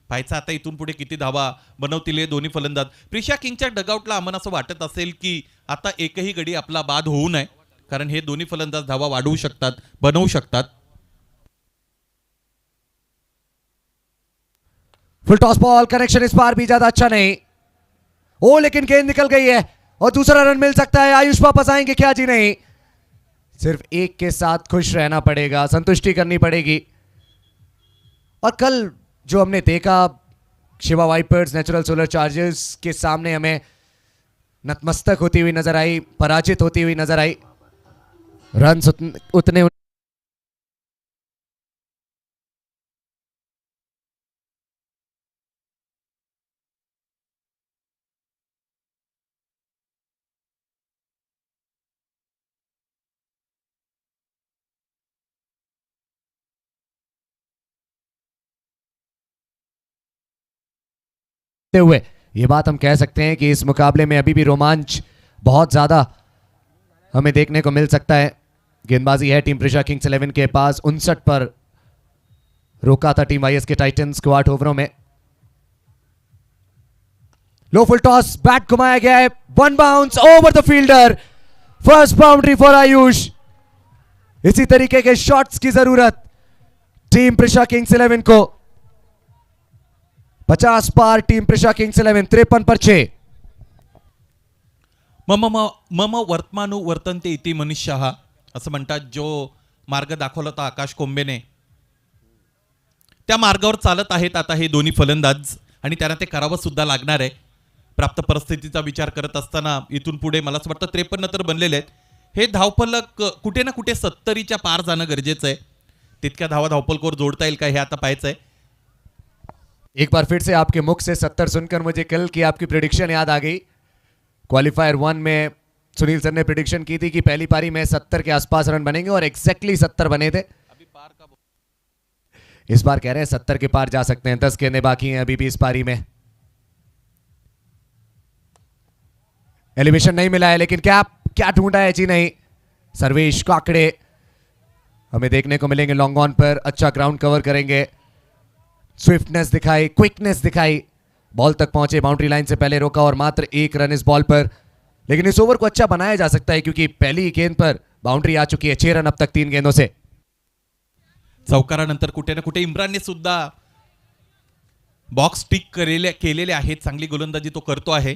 पाहायचं आता इथून पुढे किती धावा बनवतील हे दोन्ही फलंदाज. प्रिशा किंगच्या डगआउटला आम्हाला असं वाटत असेल की आता एकही गडी आपला बाद होऊ नये, कारण हे दोन्ही फलंदाज धावा वाढवू शकतात, बनवू शकतात. फुल टॉस बॉल, कनेक्शन इस बार भी ज्यादा अच्छा नहीं. ओ लेकिन गेंद निकल गई है और दूसरा रन मिल सकता है. आयुष वापस आएंगे क्या? जी नहीं, सिर्फ एक के साथ खुश रहना पड़ेगा, संतुष्टि करनी पड़ेगी. और कल जो हमने देखा Shiva vipers natural solar chargers के सामने हमें नतमस्तक होती हुई नजर आई, पराजित होती हुई नजर आई. रन उतने हुए ये बात हम कह सकते हैं कि इस मुकाबले में अभी भी रोमांच बहुत ज्यादा हमें देखने को मिल सकता है. गेंदबाजी है टीम प्रिशा किंग्स 11 के पास. 59 पर रोका था टीम वाईएस के टाइटंस को 8 ओवरों में. लो फुल टॉस, बैट घुमाया गया है. One bounce over the fielder. First boundary for Ayush. इसी तरीके के शॉट्स की जरूरत टीम प्रिशा किंग्स 11 को. 50 पार टीम प्रिशा किंग्स 11, 53 पर 6. मम वर्तमानु वर्तनते इति मनुष्यः असं म्हणतात. जो मार्ग दाखवला होता आकाश कोंबेने, त्या मार्गावर चालत आहेत आता हे दोन्ही फलंदाज, आणि त्यांना ते करावं सुद्धा लागणार आहे. प्राप्त परिस्थितीचा विचार करत असताना इथून पुढे मला असं वाटतं 53 तर बनलेले आहेत. हे धावफलक कुठे ना कुठे 70च्या पार जाणं गरजेचं आहे. तितक्या धावा धावफलकावर जोडता येईल का हे आता पाहायचं आहे. एक बार फिर से आपके मुख से 70 सुनकर मुझे कल की आपकी प्रेडिक्शन याद आ गई. क्वालिफायर 1 में सुनील सर ने प्रेडिक्शन की थी कि पहली पारी में 70 के आसपास रन बनेंगे और एग्जैक्टली 70 बने थे. इस बार कह रहे हैं 70 के पार जा सकते हैं. 10 गेंदें बाकी हैं अभी भी इस पारी में. एलिवेशन नहीं मिला है, लेकिन क्या ढूंढा है? जी नहीं. सर्वेश काकड़े हमें देखने को मिलेंगे लॉन्ग ऑन पर. अच्छा ग्राउंड कवर करेंगे. स्विफ्टनेस दिखाई, क्विकनेस दिखाई. बॉल तक पहुंचे, बाउंड्री लाइन से पहले रोका और मात्र 1 रन इस बॉल पर. लेकिन इस ओवर को अच्छा बनाया जा सकता है क्योंकि पहली गेंद पर बाउंड्री आ चुकी है. 6 रन अब तक 3 गेंदों से. चौकारानंतर कुठे ना कुठे इम्रानने सुद्धा बॉक्स टिक केलेले आहेत. चांगली गोलंदाजी तो करतो आहे.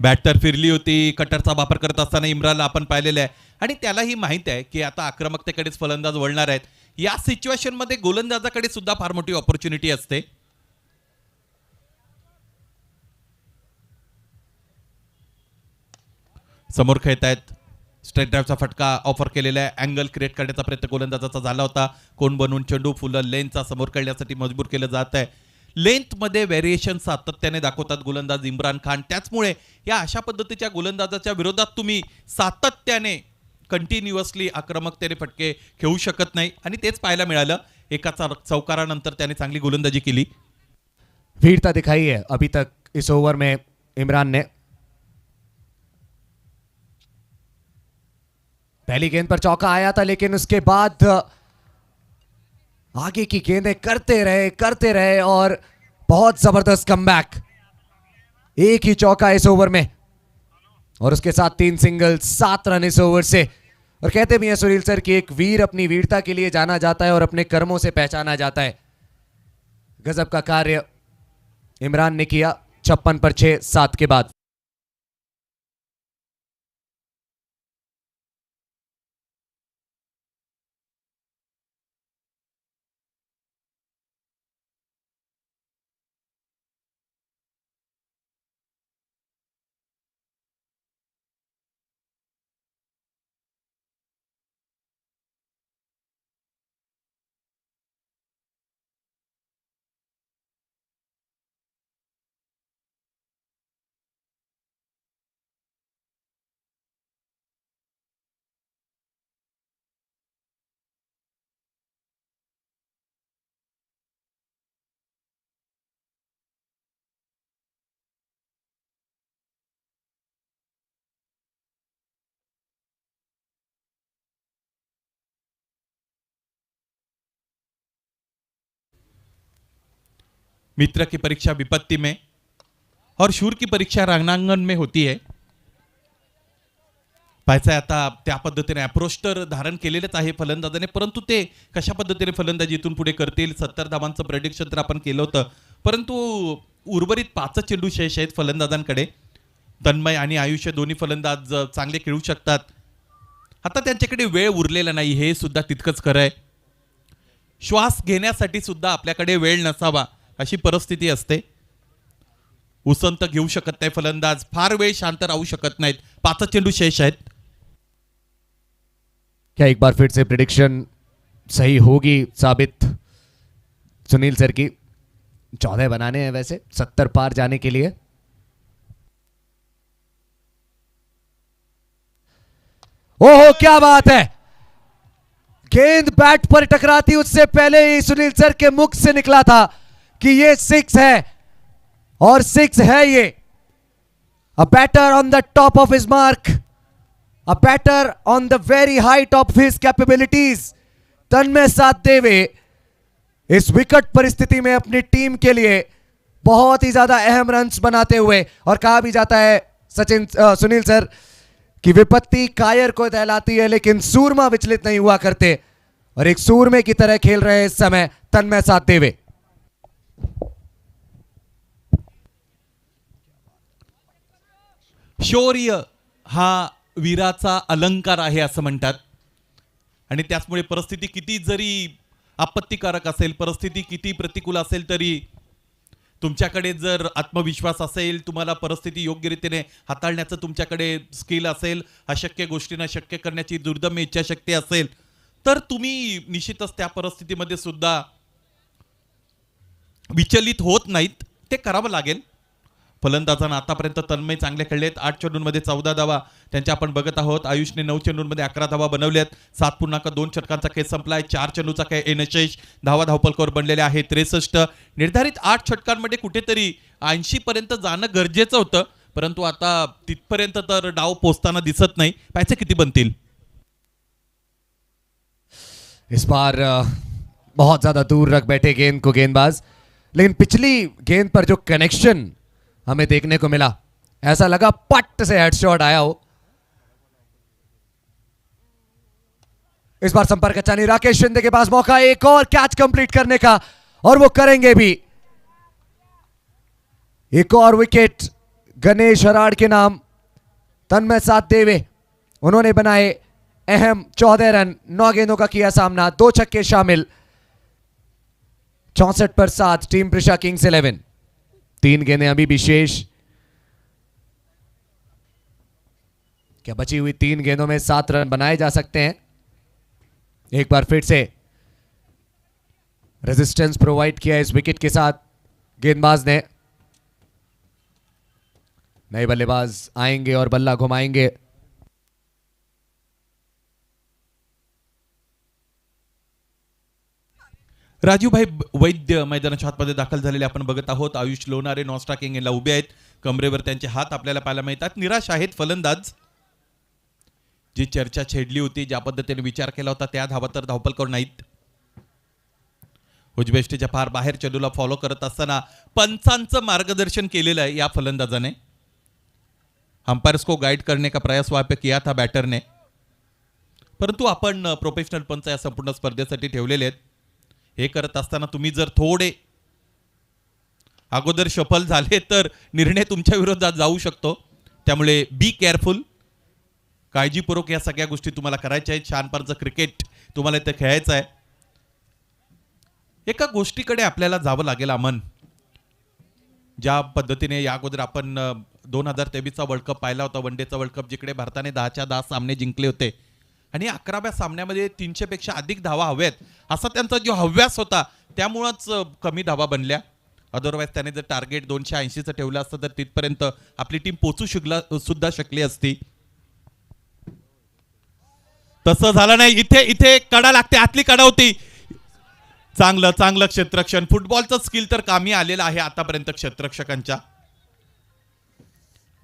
बॅटर फिरली होती. कटरचा वापर करत असताना इम्रानला आपण पाहिलेलं आहे, आणि त्यालाही माहित आहे की आता आक्रमकतेकडेच फलंदाज वळणार आहेत. या सिच्युएशन मध्ये गोलंदाजाकडे सुद्धा फार मोठी ऑपॉर्च्युनिटी असते. समोर खेळत आहेत. स्ट्रेट ड्राईव्हचा फटका ऑफर केलेला आहे. अँगल क्रिएट करण्याचा प्रयत्न गोलंदाजाचा झाला होता. कोण बनवून चेंडू फुलं लेनचा समोर खेळण्यासाठी मजबूर केलं जात आहे. लेंथमध्ये व्हेरिएशन सातत्याने दाखवतात गोलंदाज इम्रान खान. त्याचमुळे या अशा पद्धतीच्या गोलंदाजाच्या विरोधात तुम्ही सातत्याने कंटिन्युअसली आक्रमकतेने फटके खेळू शकत नाही, आणि तेच पाहायला मिळालं. एका चौकारानंतर त्याने चांगली गोलंदाजी केली. वीरता दिखाई है अभी तक इस ओवर में इमरान ने. पहली गेंद पर चौका आया था, लेकिन उसके बाद आगे की गेंदें करते रहे और बहुत जबरदस्त कमबैक। एक ही चौका इस ओवर में और उसके साथ 3 सिंगल, 7 रन इस ओवर से। और कहते भी हैं सुनील सर कि एक वीर अपनी वीरता के लिए जाना जाता है और अपने कर्मों से पहचाना जाता है। गजब का कार्य इमरान ने किया 56 पर 6, 7 के बाद। मित्र की परीक्षा विपत्ति में और शूर की परीक्षा रणांगण में होती है. पाहायचं आता त्या पद्धतीने अप्रोच तर धारण केलेलेच आहे फलंदाजाने, परंतु ते कशा पद्धतीने फलंदाजी इथून पुढे करतील. 70 धावांचं प्रेडिक्शन तर आपण केलं होतं, परंतु उर्वरित 5 चेंडू शेष आहेत फलंदाजांकडे. तन्मय आणि आयुष्य दोन्ही फलंदाज चांगले खेळू शकतात. आता त्यांच्याकडे वेळ उरलेला नाही, हे सुद्धा तितकंच खरं आहे. श्वास घेण्यासाठी सुद्धा आपल्याकडे वेळ नसावा अशी परिस्थिती असते. उसंत घेऊ शकत नाही फलंदाज, फार वेळ शांत राहू शकत नाहीत. 5 चेंडू शेष आहेत. क्या एक बार फिर से प्रिडिक्शन सही होगी साबित सुनील सर की? 14 बनाने हैं वैसे 70 पार जाने के लिए. ओहो क्या बात है, गेंद बैट पर टकराती उससे पहले ही सुनील सर के मुख से निकला था कि ये 6 है और 6 है ये. A batter on the top of his mark, a batter on the very height of his capabilities. Tanmay Satdeve इस विकट परिस्थिति में अपनी टीम के लिए बहुत ही ज्यादा अहम रन्स बनाते हुए, और कहा भी जाता है सुनील सर कि विपत्ति कायर को दहलाती है लेकिन सूरमा विचलित नहीं हुआ करते, और एक सूरमे की तरह खेल रहे हैं इस समय तन्मय सातदेवे. शौर्य हा वीराचा अलंकार आहे असं म्हणतात. आणि त्याचमुळे परिस्थिती किती जरी आपत्तिकारक असेल, परिस्थिती किती प्रतिकूल असेल, तरी तुमच्याकडे जर आत्मविश्वास असेल, तुम्हाला परिस्थिती योग्य रीतीने हाताळण्याचं तुमच्याकडे स्किल असेल, अशक्य गोष्टींना शक्य करण्याची दुर्दम्य इच्छाशक्ती असेल, तर तुम्ही निश्चितच त्या परिस्थितीमध्ये सुद्धा विचलित होत नाहीत. ते करावं लागेल. फलंदाजांना आतापर्यंत तन्मय चांगले खेळलेत. 8 चेंडूंमध्ये 14 धावा त्यांच्या आपण बघत आहोत. आयुषने 9 चेंडूंमध्ये 11 धावा बनवल्यात. 7.2 षटकांचा खेळ संपलाय. 4 चेंडूचा खेळ एनशेष धावा धावपलकावर बनलेले आहे 63. निर्धारित 8 षटकांमध्ये कुठेतरी 80 पर्यंत जाणं गरजेचं होतं, परंतु आता तिथपर्यंत तर डाव पोचताना दिसत नाही. पाहायचं किती बनतील. इस बार बहुत ज्यादा दूर रख बैठे गेंद को गेंदबाज, लेकिन पिछली गेंद पर जो कनेक्शन हमें देखने को मिला, ऐसा लगा पट से हेडशॉट आया हो. इस बार संपर्क अच्छा नहीं. राकेश शिंदे के पास मौका एक और कैच कंप्लीट करने का, और वो करेंगे भी. एक और विकेट गणेश हराड़ के नाम. तन्मय सातदेवे उन्होंने बनाए अहम 14 रन. 9 गेंदों का किया सामना, 2 छक्के शामिल. 64 पर 7 टीम प्रिशा किंग्स 11. 3 गेंदें अभी भी शेष. क्या बची हुई 3 गेंदों में 7 रन बनाए जा सकते हैं? एक बार फिर से रेजिस्टेंस प्रोवाइड किया इस विकेट के साथ गेंदबाज ने. नए बल्लेबाज आएंगे और बल्ला घुमाएंगे. राजूभाई वैद्य मैदानाच्या आतमध्ये दाखल झालेले आपण बघत आहोत. आयुष लोणारे नॉस्टा किंग याला उभे आहेत. कमरेवर त्यांचे हात आपल्याला पाहायला मिळतात. निराश आहेत फलंदाज. जी चर्चा छेडली होती, ज्या पद्धतीने विचार केला होता, त्या धावा तर धावपलकावर नाहीत. उजवेष्टीच्या फार बाहेर चेंडूला फॉलो करत असताना पंचांचं मार्गदर्शन केलेलं आहे या फलंदाजाने. अंपायर्स को गाइड करने का प्रयास वहां पे किया था बैटर ने, परंतु आपण प्रोफेशनल पंच या संपूर्ण स्पर्धेसाठी ठेवलेले आहेत. हे करत असताना तुम्ही जर थोडे अगोदर सफल झाले तर निर्णय तुमच्या विरोधात जाऊ शकतो. त्यामुळे बी केअरफुल. काळजीपूर्वक या सगळ्या गोष्टी तुम्हाला करायच्या आहेत. छानपणचं क्रिकेट तुम्हाला इथं खेळायचं आहे. एका गोष्टीकडे आपल्याला जावं लागेल अमन. ज्या पद्धतीने या अगोदर आपण 2023चा वर्ल्ड कप पाहिला होता, वन डेचा वर्ल्ड कप, जिकडे भारताने 10च्या 10 सामने जिंकले होते आणि 11व्या सामन्यामध्ये 300 पेक्षा अधिक धावा हव्यात असा त्यांचा जो हव्यास होता, त्यामुळंच कमी धावा बनल्या. अदरवाईज त्याने जर टार्गेट 280चं ठेवलं असतं तर तिथपर्यंत आपली टीम पोचू सुद्धा शकली असती. तसं झालं नाही. इथे इथे कडा लागते, आतली कडा होती. चांगलं चांगलं क्षेत्ररक्षण. फुटबॉलचं स्किल तर कामी आलेलं आहे आतापर्यंत क्षेत्ररक्षकांच्या.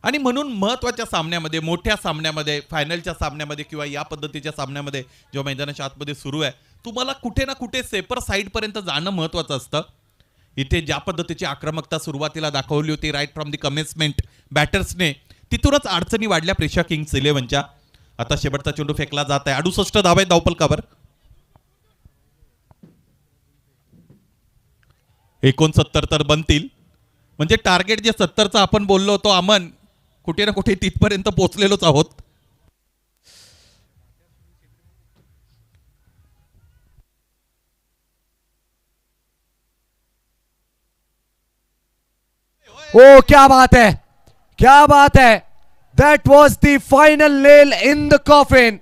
आणि म्हणून महत्वाच्या सामन्यामध्ये, मोठ्या सामन्यामध्ये, फायनलच्या सामन्यामध्ये किंवा या पद्धतीच्या सामन्यामध्ये जेव्हा मैदानाच्या आतमध्ये सुरू आहे, तुम्हाला कुठे ना कुठे सेपर साईड पर्यंत जाणं महत्वाचं असतं. इथे ज्या पद्धतीची आक्रमकता सुरुवातीला दाखवली होती राईट फ्रॉम दी कमेन्समेंट बॅटर्सने, तिथूनच अडचणी वाढल्या प्रेशर किंग्स 11च्या. आता शेवटचा चेंडू फेकला जात आहे. 68 धावा आहेत धावफलकावर. 69 तर बनतील. म्हणजे टार्गेट जे 70चं आपण बोललो होतो अमन, कुठे ना कुठे तिथपर्यंत पोहोचलेलोच आहोत. ओ क्या बात है, क्या बात है. That was the final nail in the coffin.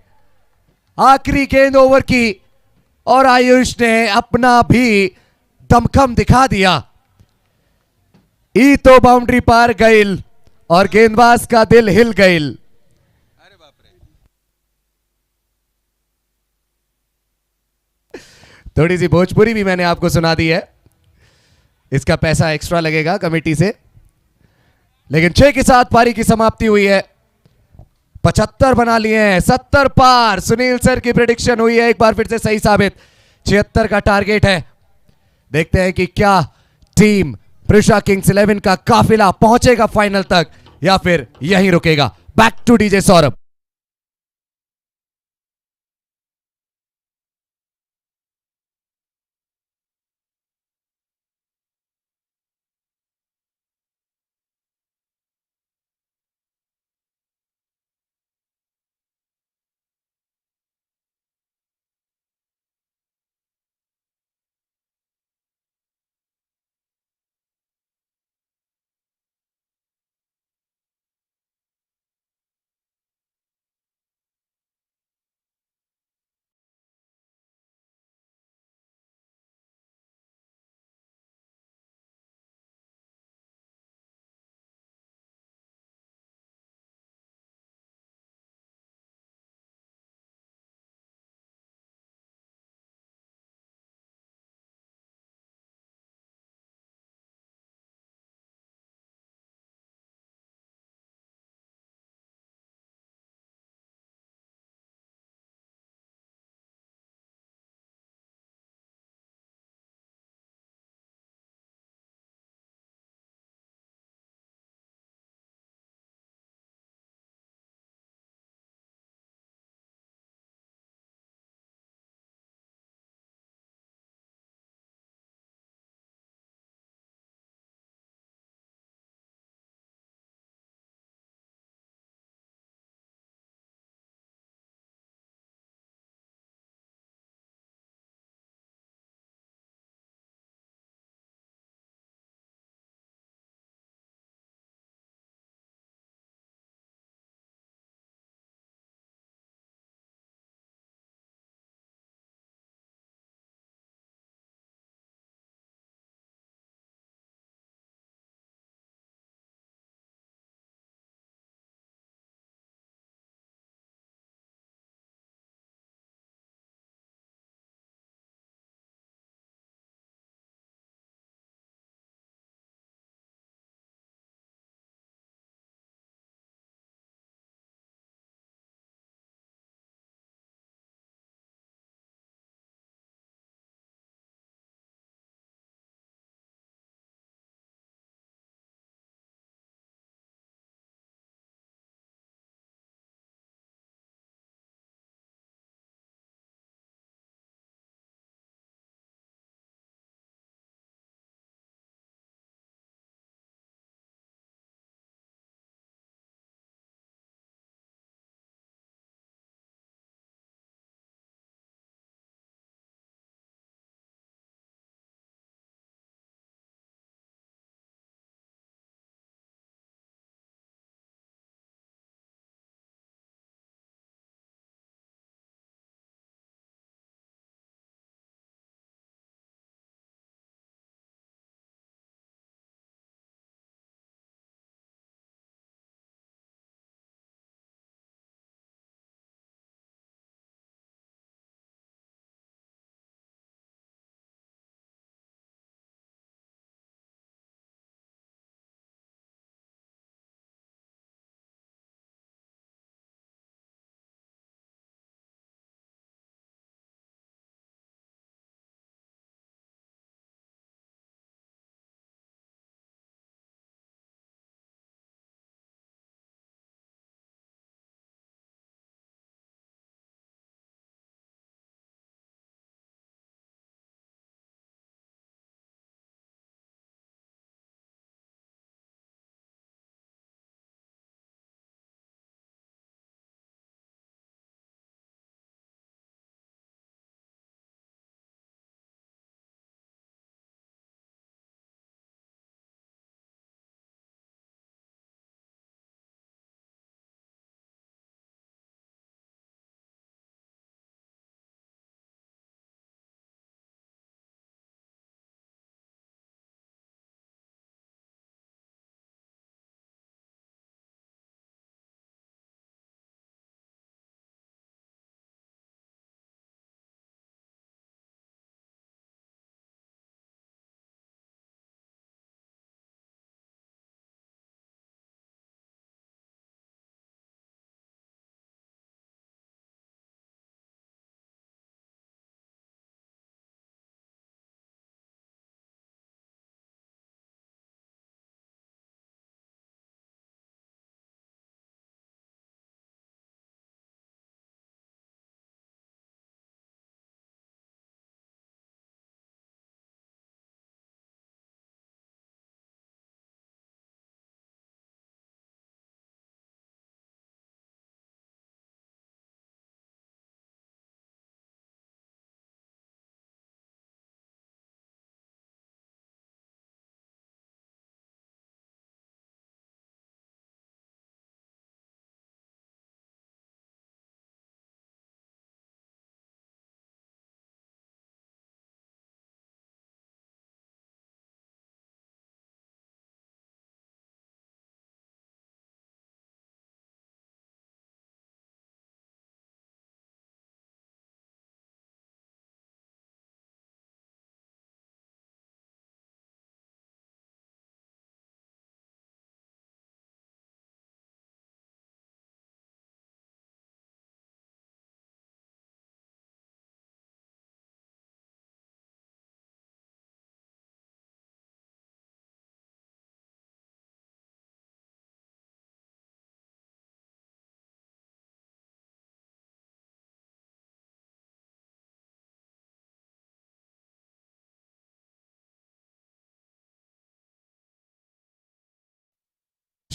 आखिरी गेंद ओवर की और आयुष ने अपना भी दमखम दिखा दिया. ई तो बाउंड्री पार गईल और गेंदबाज का दिल हिल गईल. थोड़ी सी भोजपुरी भी मैंने आपको सुना दी है. इसका पैसा एक्स्ट्रा लगेगा कमेटी से. लेकिन 6 के साथ पारी की समाप्ति हुई है. 75 बना लिए हैं, 70 पार. सुनील सर की प्रेडिक्शन हुई है एक बार फिर से सही साबित. 76 का टारगेट है. देखते हैं कि क्या टीम प्रेशर किंग्स 11 का काफिला पहुंचेगा फाइनल तक या फिर यहीं रुकेगा. Back to DJ Saurabh.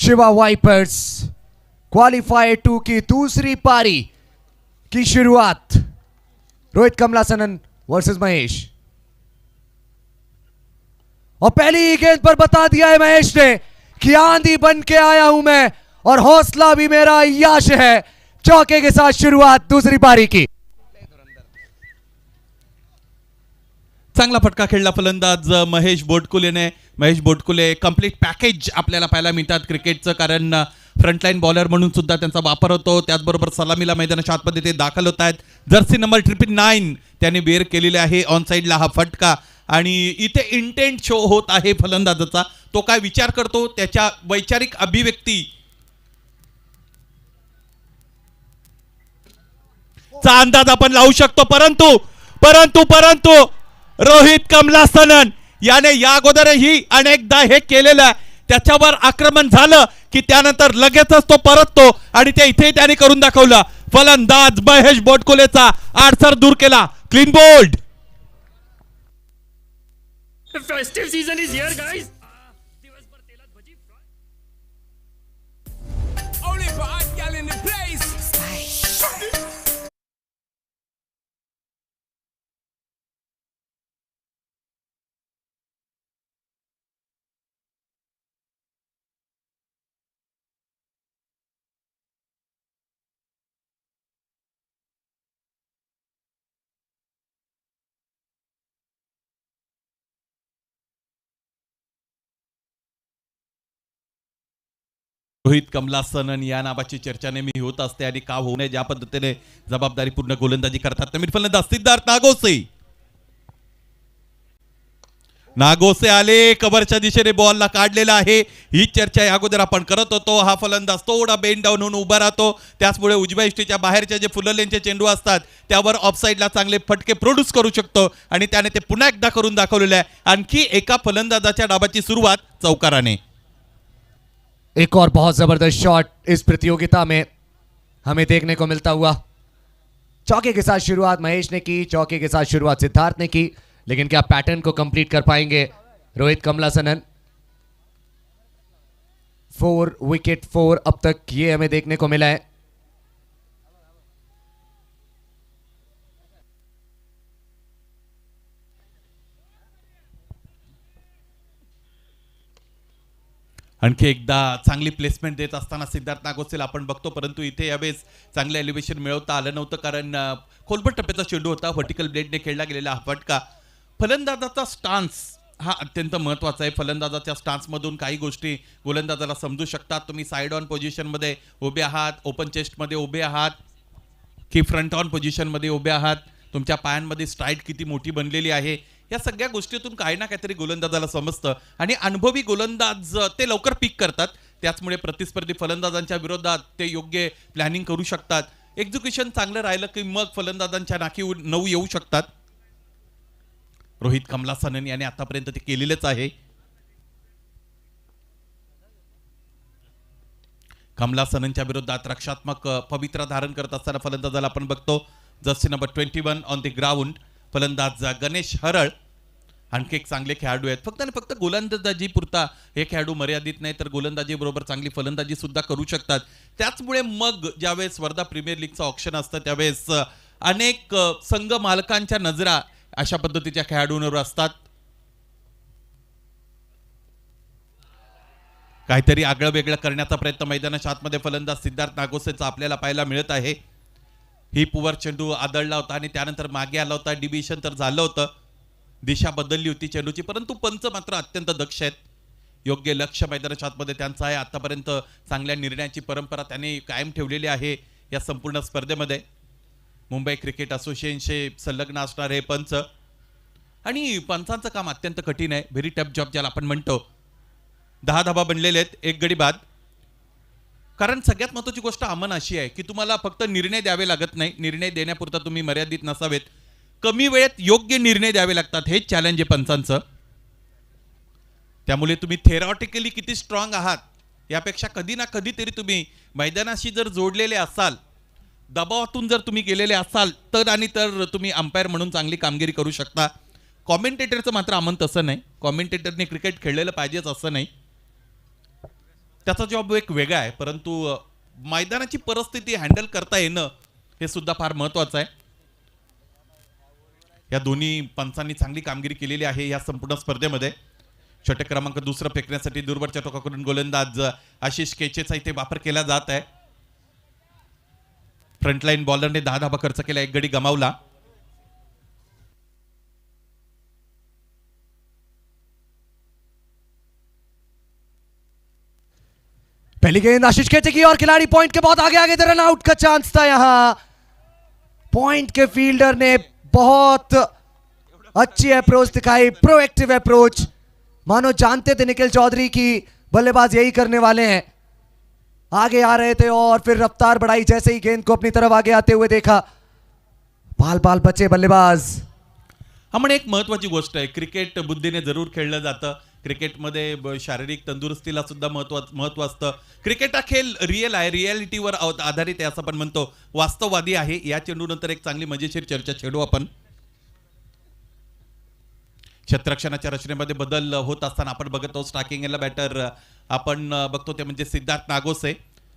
Shiva vipers qualifier 2 की दूसरी पारी की शुरुआत। रोहित कमलासनन वर्सेस महेश। और पहली ही गेंद पर बता दिया है महेश ने कि आंधी बन के आया हूं मैं और हौसला भी मेरा यश है। चौके के साथ शुरुआत दूसरी पारी की। चांगला फटका खेळला फलंदाज महेश बोटकुलेने। महेश बोटकुले कंप्लीट पॅकेज आपल्याला पाहायला मिळतात क्रिकेटचं, कारण फ्रंटलाईन बॉलर म्हणून सुद्धा त्यांचा वापर होतो, त्याचबरोबर सलामीला मैदानाच्या आतमध्ये ते दाखल होत आहेत। जर्सी नंबर 999 त्याने बेअर केलेले आहे ऑन साईडला हा फटका, आणि इथे इंटेंट शो होत आहे फलंदाजाचा। तो काय विचार करतो, त्याच्या वैचारिक अभिव्यक्ती चा अंदाज आपण लावू शकतो, परंतु परंतु परंतु रोहित कमलासनन याने या अगोदरही अनेकदा हे केलेलं, त्याच्यावर आक्रमण झालं की त्यानंतर लगेचच तो परततो आणि ते इथे त्याने करून दाखवलं। फलंदाज महेश बोटकुलेचा आडसर दूर केला, clean bowled. The festive season is here, guys. Only for hot gal in the place. Rohit Kamalasanan या नावाची चर्चा नेहमी होत असते, आणि का होऊ नये, ज्या पद्धतीने जबाबदारीपूर्ण गोलंदाजी करतात नवीन फलंदाज सिद्धार्थ नागोसे। नागोसे आले, कव्हरच्या दिशेने बॉलला काढलेला आहे। ही चर्चा या अगोदर आपण करत होतो। हा फलंदाज थोडा बेंड डाऊन होऊन उभा राहतो, त्याचमुळे उजव्या इष्टीच्या बाहेरच्या जे फुललेंचे चेंडू असतात त्यावर ऑफसाईडला चांगले फटके प्रोड्यूस करू शकतो, आणि त्याने ते पुन्हा एकदा करून दाखवलेलं आहे। आणखी एका फलंदाजाच्या डावाची सुरुवात चौकाराने। एक और बहुत जबरदस्त शॉट इस प्रतियोगिता में हमें देखने को मिलता हुआ। चौके के साथ शुरुआत महेश ने की, चौके के साथ शुरुआत सिद्धार्थ ने की, लेकिन क्या पैटर्न को कंप्लीट कर पाएंगे रोहित कमलासनन? 4 विकेट 4 अब तक ये हमें देखने को मिला है। आणखी एकदा चांगली प्लेसमेंट देत असताना सिद्धार्थ नागोसेला आपण बघतो, परंतु इथे यावेळेस चांगलं एलिव्हेशन मिळवता आलं नव्हतं, कारण खोलबट टप्प्याचा चेंडू होता। व्हर्टिकल ब्लेडने खेळला गेलेला हा फटका। फलंदाजाचा स्टान्स हा अत्यंत महत्त्वाचा आहे। फलंदाजाच्या स्टान्समधून काही गोष्टी गोलंदाजाला समजू शकतात। तुम्ही साईड ऑन पोझिशनमध्ये उभे आहात, ओपन चेस्टमध्ये उभे आहात की फ्रंट ऑन पोझिशनमध्ये उभे आहात, तुमच्या पायांमध्ये स्ट्राईड किती मोठी बनलेली आहे, या सगळ्या गोष्टीतून काही ना काहीतरी गोलंदाजाला समजतं, आणि अनुभवी गोलंदाज ते लवकर पिक करतात। त्याचमुळे प्रतिस्पर्धी फलंदाजांच्या विरोधात ते योग्य प्लॅनिंग करू शकतात। एक्झिक्युशन चांगलं राहिलं की मग फलंदाजांच्या नाकी नऊ येऊ शकतात। रोहित कमलासनन याने आतापर्यंत ते केलेलेच आहे। कमलासननच्या विरोधात रक्षात्मक पवित्रा धारण करत असताना फलंदाजाला आपण बघतो Jersey number 21 on the ground, फलंदाज गणेश हरळ। आणखी एक चांगले खेळाडू आहेत, फक्त आणि फक्त गोलंदाजी पुरता हे खेळाडू मर्यादित नाही, तर गोलंदाजी बरोबर चांगली फलंदाजी सुद्धा करू शकतात। त्याचमुळे मग ज्यावेळेस वर्धा प्रीमियर लीगचं ऑप्शन असतं त्यावेळेस अनेक संघ मालकांच्या नजरा अशा पद्धतीच्या खेळाडूंवर असतात। काहीतरी आगळं वेगळं करण्याचा प्रयत्न मैदानाच्या आतमध्ये फलंदाज सिद्धार्थ नागोसेचा आपल्याला पाहायला मिळत आहे। ही पुवर चेंडू आदळला होता आणि त्यानंतर मागे आला होता, डिबिशन तर झालं होतं, दिशा बदलली होती चेंडूची, परंतु पंच मात्र अत्यंत दक्ष आहेत। योग्य लक्ष मैदानाच्या आतमध्ये त्यांचं आहे। आतापर्यंत चांगल्या निर्णयाची परंपरा त्यांनी कायम ठेवलेली आहे या संपूर्ण स्पर्धेमध्ये। मुंबई क्रिकेट असोसिएशनचे संलग्न असणारे पंच, आणि पंचांचं काम अत्यंत कठीण आहे, व्हेरी टफ जॉब ज्याला आपण म्हणतो। 10 धाबा बनलेले आहेत, 1 गडी बाद, कारण सगळ्यात महत्त्वाची गोष्ट अमन अशी आहे की तुम्हाला फक्त निर्णय द्यावे लागत नाही, निर्णय देण्यापुरता तुम्ही मर्यादित नसावेत, कमी वेळेत योग्य निर्णय द्यावे लागतात, हेच चॅलेंज आहे पंचांचं। त्यामुळे तुम्ही थेरॉटिकली किती स्ट्रॉंग आहात यापेक्षा कधी ना कधीतरी तुम्ही मैदानाशी जर जोडलेले असाल, दबावातून जर तुम्ही गेलेले असाल तर आणि तर तुम्ही अंपायर म्हणून चांगली कामगिरी करू शकता। कॉमेंटेटरचं मात्र अमन तसं नाही, कॉमेंटेटरने क्रिकेट खेळलेलं पाहिजेच असं नाही। त्याचा जॉब एक वेगळा आहे, परंतु मैदानाची परिस्थिती हँडल करता येणं हे सुद्धा फार महत्वाचं आहे. या दोन्ही पंचांनी चांगली कामगिरी केलेली आहे या संपूर्ण स्पर्धेमध्ये. षटक क्रमांक दुसरं फेकण्यासाठी दूरवरच्या टोकाकडून गोलंदाज आशिष केचेचा इथे वापर केला जात आहे. फ्रंटलाईन बॉलरने 10 धाबा खर्च केला, एक गडी गमावला. पहली गेंद आशीष केचे की और खिलाड़ी पॉइंट के बहुत आगे आगे रन आउट का चांस था यहां. पॉइंट के फील्डर ने बहुत अच्छी अप्रोच दिखाई, प्रोएक्टिव अप्रोच. मानो जानते थे निखिल चौधरी की बल्लेबाज यही करने वाले हैं. आगे आ रहे थे और फिर रफ्तार बढ़ाई जैसे ही गेंद को अपनी तरफ आगे आते हुए देखा. बाल बाल बचे बल्लेबाज. हा एक महत्वाची गोष्ट आहे. क्रिकेट बुद्धीने जरूर खेळलं जातं. क्रिकेटमध्ये शारीरिक तंदुरुस्तीला सुद्धा महत्व असतं. क्रिकेट हा खेळ रिअल आहे, रियालिटीवर आधारित आहे असं आपण म्हणतो, वास्तववादी आहे. या चेंडूनंतर एक चांगली मजेशीर चर्चा छेडू आपण. क्षेत्ररक्षणाच्या रचनेमध्ये बदल होत असताना आपण बघत आहोत. स्ट्रायकिंग एला बॅटर आपण बघतो ते म्हणजे सिद्धार्थ नागोसे.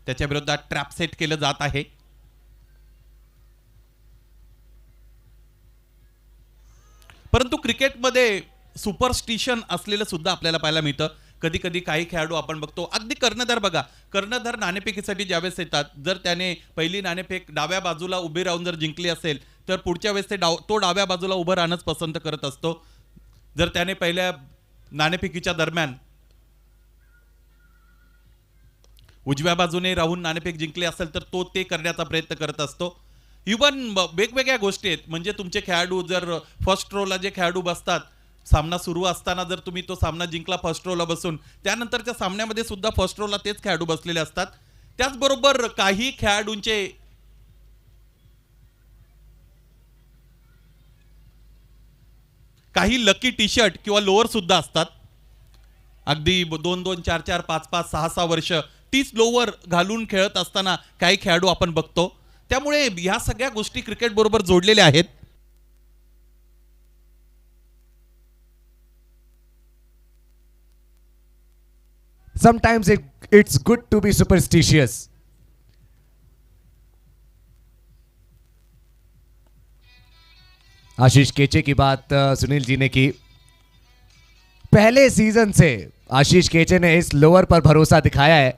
त्याच्या विरोधात ट्रॅप सेट केलं जात आहे. परंतु क्रिकेटमध्ये सुपरस्टिशन असलेलं सुद्धा आपल्याला पाहायला मिळतं. कधी कधी काही खेळाडू आपण बघतो, अगदी कर्णधार बघा, कर्णधार नाणेफेकीसाठी ज्यावेळेस येतात, जर त्याने पहिली नाणेफेक डाव्या बाजूला उभे राहून जर जिंकली असेल तर पुढच्या वेळेस तो डाव्या बाजूला उभं राहणंच पसंत करत असतो. जर त्याने पहिल्या नाणेफेकीच्या दरम्यान उजव्या बाजूने राहून नाणेफेक जिंकली असेल तर तो ते करण्याचा प्रयत्न करत असतो. इव्हन वेगवेगळ्या गोष्टी आहेत. म्हणजे तुमचे खेळाडू जर फर्स्ट रोला जे खेळाडू बसतात, सामना सुरू असताना जर तुम्ही तो सामना जिंकला फर्स्ट रोला बसून, त्यानंतरच्या सामन्यामध्ये सुद्धा फर्स्ट रोला तेच खेळाडू बसलेले असतात. त्याचबरोबर काही खेळाडूंचे काही लकी टी शर्ट किंवा लोअर सुद्धा असतात. अगदी 2-2, 4-4, 5-5, 6-6 वर्ष तीच लोअर घालून खेळत असताना काही खेळाडू आपण बघतो. त्यामुळे ह्या सगळ्या गोष्टी क्रिकेट बरोबर जोडलेल्या आहेत. Sometimes it's good to be superstitious. आशीष केचे की बात सुनील जी ने की. पहले सीजन से आशीष केचे ने इस लोअर पर भरोसा दिखाया है.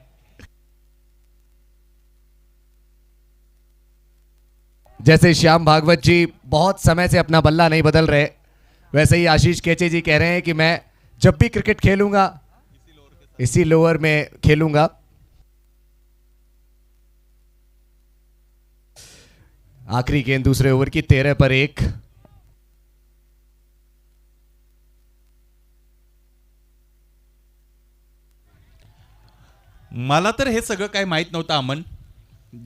जैसे श्याम भागवत जी बहुत समय से अपना बल्ला नहीं बदल रहे, वैसे ही आशीष केचे जी कह रहे हैं कि मैं जब भी क्रिकेट खेलूंगा इसी लोअर में खेलूंगा. आखिरी गेंद दूसरे ओवर की 13 पर 1. मला तर हे सगळं काय माहित नव्हतं अमन.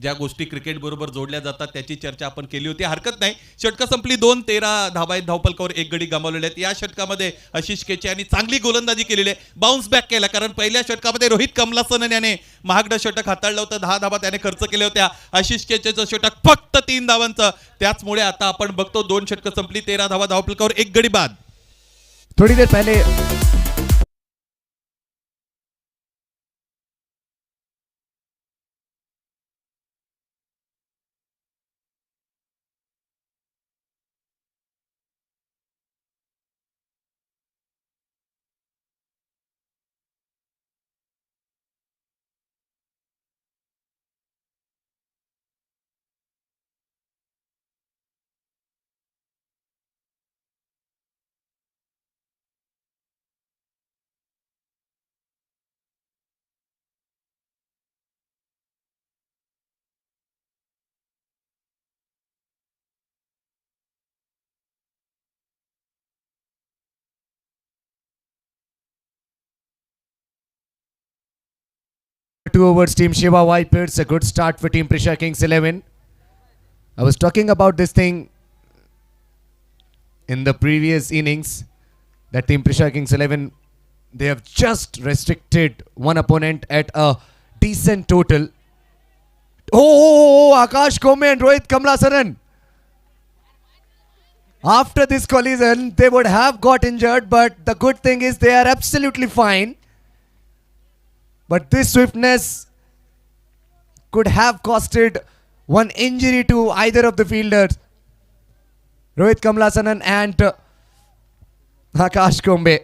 ज्या गोष्टी क्रिकेट बरोबर जोडल्या जातात त्याची चर्चा आपण केली होती. हरकत नाही. षटकं संपली. 2-13 धाबा आहेत धावपलकावर, एक गडी गमावलेले आहेत. या षटकामध्ये आशिष केचे यांनी चांगली गोलंदाजी केलेली आहे. बाउन्स बॅक केला, कारण पहिल्या षटकामध्ये रोहित कमलासन याने महागडं षटक हाताळलं होतं. 10 धाबा त्याने खर्च केल्या होत्या. आशिष केचेचं षटक फक्त 3 धावांचं. त्याचमुळे आता आपण बघतो 2 षटकं संपली, 13 धावा धावपलकावर, एक गडी बाद. थोड़ी देर पहले two overs team Shiva Vipers, a good start for team Prisha Kings 11. I was talking about this thing in the previous innings, that team Prisha Kings 11, they have just restricted one opponent at a decent total. Oh, Akash Kome and Rohit Kamlasaran. After this collision, they would have got injured, but the good thing is they are absolutely fine. but this swiftness could have costed one injury to either of the fielders, Rohit Kamlasanan and Akash Kombe.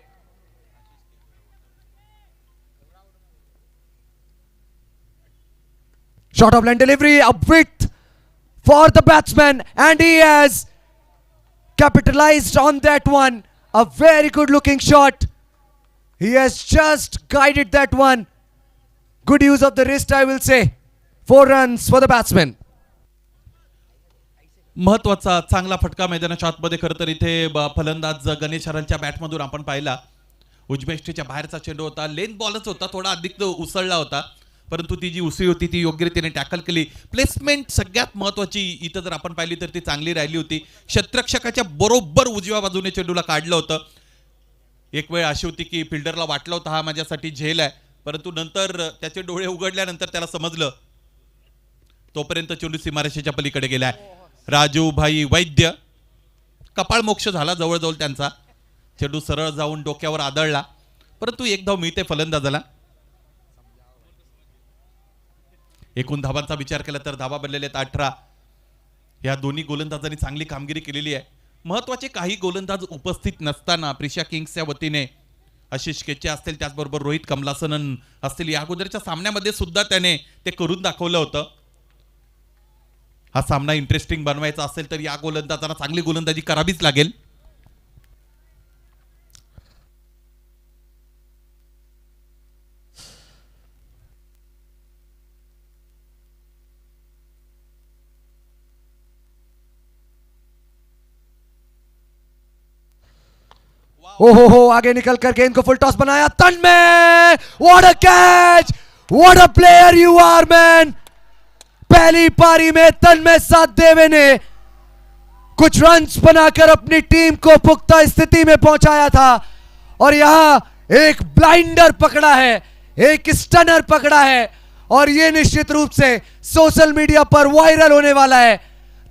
Short of line delivery, a width for the batsman, and he has capitalized on that one. A very good looking shot. He has just guided that one. Good use of the wrist, I will say. 4 runs for the batsman. महत्वाचा चांगला फटका मैदानाच्या आतमध्ये खरं तर इथे फलंदाज गणेश हरलच्या बॅटमधून आपण पाहिला. उजमेष्टीच्या बाहेरचा चेंडू होता, लेन बॉलच होता, थोडा अधिक उसळला होता, परंतु ती जी उसळी होती ती योग्य रीतीने टॅकल केली. प्लेसमेंट सगळ्यात महत्वाची इथं जर आपण पाहिली तर ती चांगली राहिली होती. क्षेत्ररक्षकाच्या बरोबर उजव्या बाजूने चेंडूला काढलं होतं. एक वेळ अशी होती की फिल्डरला वाटलं होतं हा माझ्यासाठी झेल आहे, परंतु नंतर त्याचे डोळे उघडल्यानंतर त्याला समजलं तोपर्यंत चेंडू सीमारेषेच्या पलीकडे गेलाय. राजू भाई वैद्य कपाळ मोक्ष झाला जवळजवळ त्यांचा. चेंडू सरळ जाऊन डोक्यावर आदळला, परंतु एक धाव मिळते फलंदाजाला. एकूण धावांचा विचार केला तर धावा बनलेले आहेत 18. या दोन्ही गोलंदाजांनी चांगली कामगिरी केलेली आहे. महत्वाचे काही गोलंदाज उपस्थित नसताना प्रिशा किंग्सच्या वतीने आशिष केचे असतील, त्याचबरोबर रोहित कमलासनन असतील, या अगोदरच्या सामन्यामध्ये सुद्धा त्याने ते करून दाखवलं होतं. हा सामना इंटरेस्टिंग बनवायचा असेल तर या गोलंदाजांना चांगली गोलंदाजी करावीच लागेल. हो आगे निकल कर गेंद को फुल टॉस बनाया, तन में what a catch, what a player you are man. पहली पारी में तन्मय साधदेवे ने कुछ रन्स बनाकर अपनी टीम को पुख्ता स्थिति में पहुंचाया था, और यहां एक ब्लाइंडर पकड़ा है, एक स्टनर पकड़ा है, और ये निश्चित रूप से सोशल मीडिया पर वायरल होने वाला है.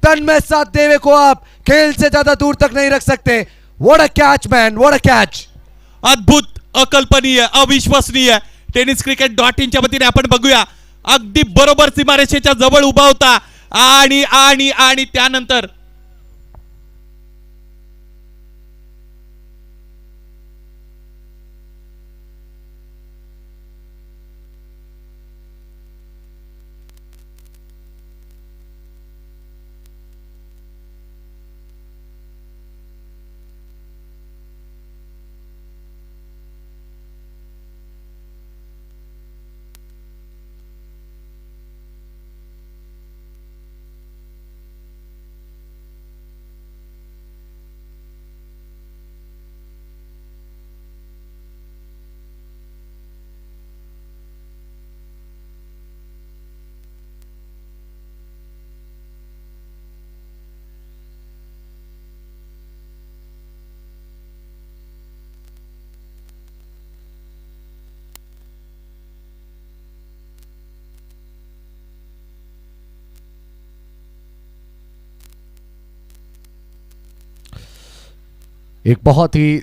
तन्मय साधदेवे को आप खेल से ज्यादा दूर तक नहीं रख सकते. What a catch man, what a catch. अद्भुत, अकल्पनीय, अविश्वसनीय. टेनिस क्रिकेट .in च्या वतीने आपण बघूया. अगदी बरोबर सीमारेषेच्या जवळ उभा होता आणि आणि आणि त्यानंतर एक बहुत ही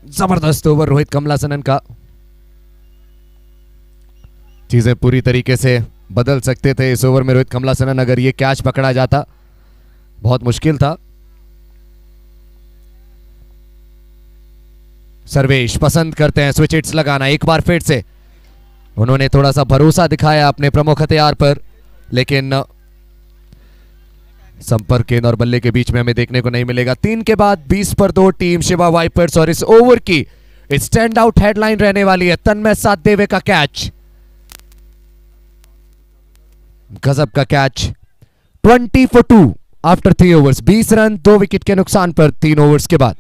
जबरदस्त ओवर रोहित कमलासनन का. चीजें पूरी तरीके से बदल सकते थे इस ओवर में रोहित कमलासनन. अगर ये कैच पकड़ा जाता बहुत मुश्किल था. सर्वेश पसंद करते हैं स्विच हिट्स लगाना. एक बार फिर से उन्होंने थोड़ा सा भरोसा दिखाया अपने प्रमुख हथियार पर, लेकिन संपर्क गेंद और बल्ले के बीच में हमें देखने को नहीं मिलेगा. 3 के बाद 20 पर 2 टीम शिवा वाइपर्स, और इस ओवर की स्टैंड आउट हेडलाइन रहने वाली है तन्मय साधदेवे का कैच. गजब का catch. 20 for 2 after 3 overs. 20 run 2 wicket के नुकसान पर 3 ओवर्स के बाद.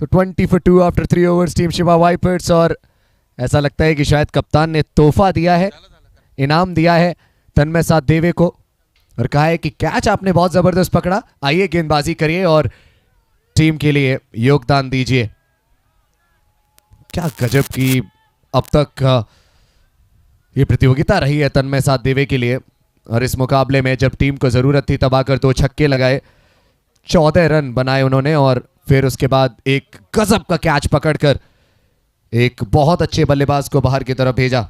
So 20 for 2 after 3 overs team Shiva vipers, और ऐसा लगता है कि शायद कप्तान ने तोहफा दिया है, इनाम दिया है तन्मय सातदेवे को और कहा है कि कैच आपने बहुत जबरदस्त पकड़ा, आइए गेंदबाजी करिए और टीम के लिए योगदान दीजिए। क्या गजब की अब तक ये प्रतियोगिता रही है तन्मय सातदेवे के लिए, और इस मुकाबले में जब टीम को जरूरत थी तब आकर 2 छक्के लगाए, 14 रन बनाए उन्होंने और फिर उसके बाद एक गजब का कैच पकड़कर एक बहुत अच्छे बल्लेबाज को बाहर की तरफ भेजा।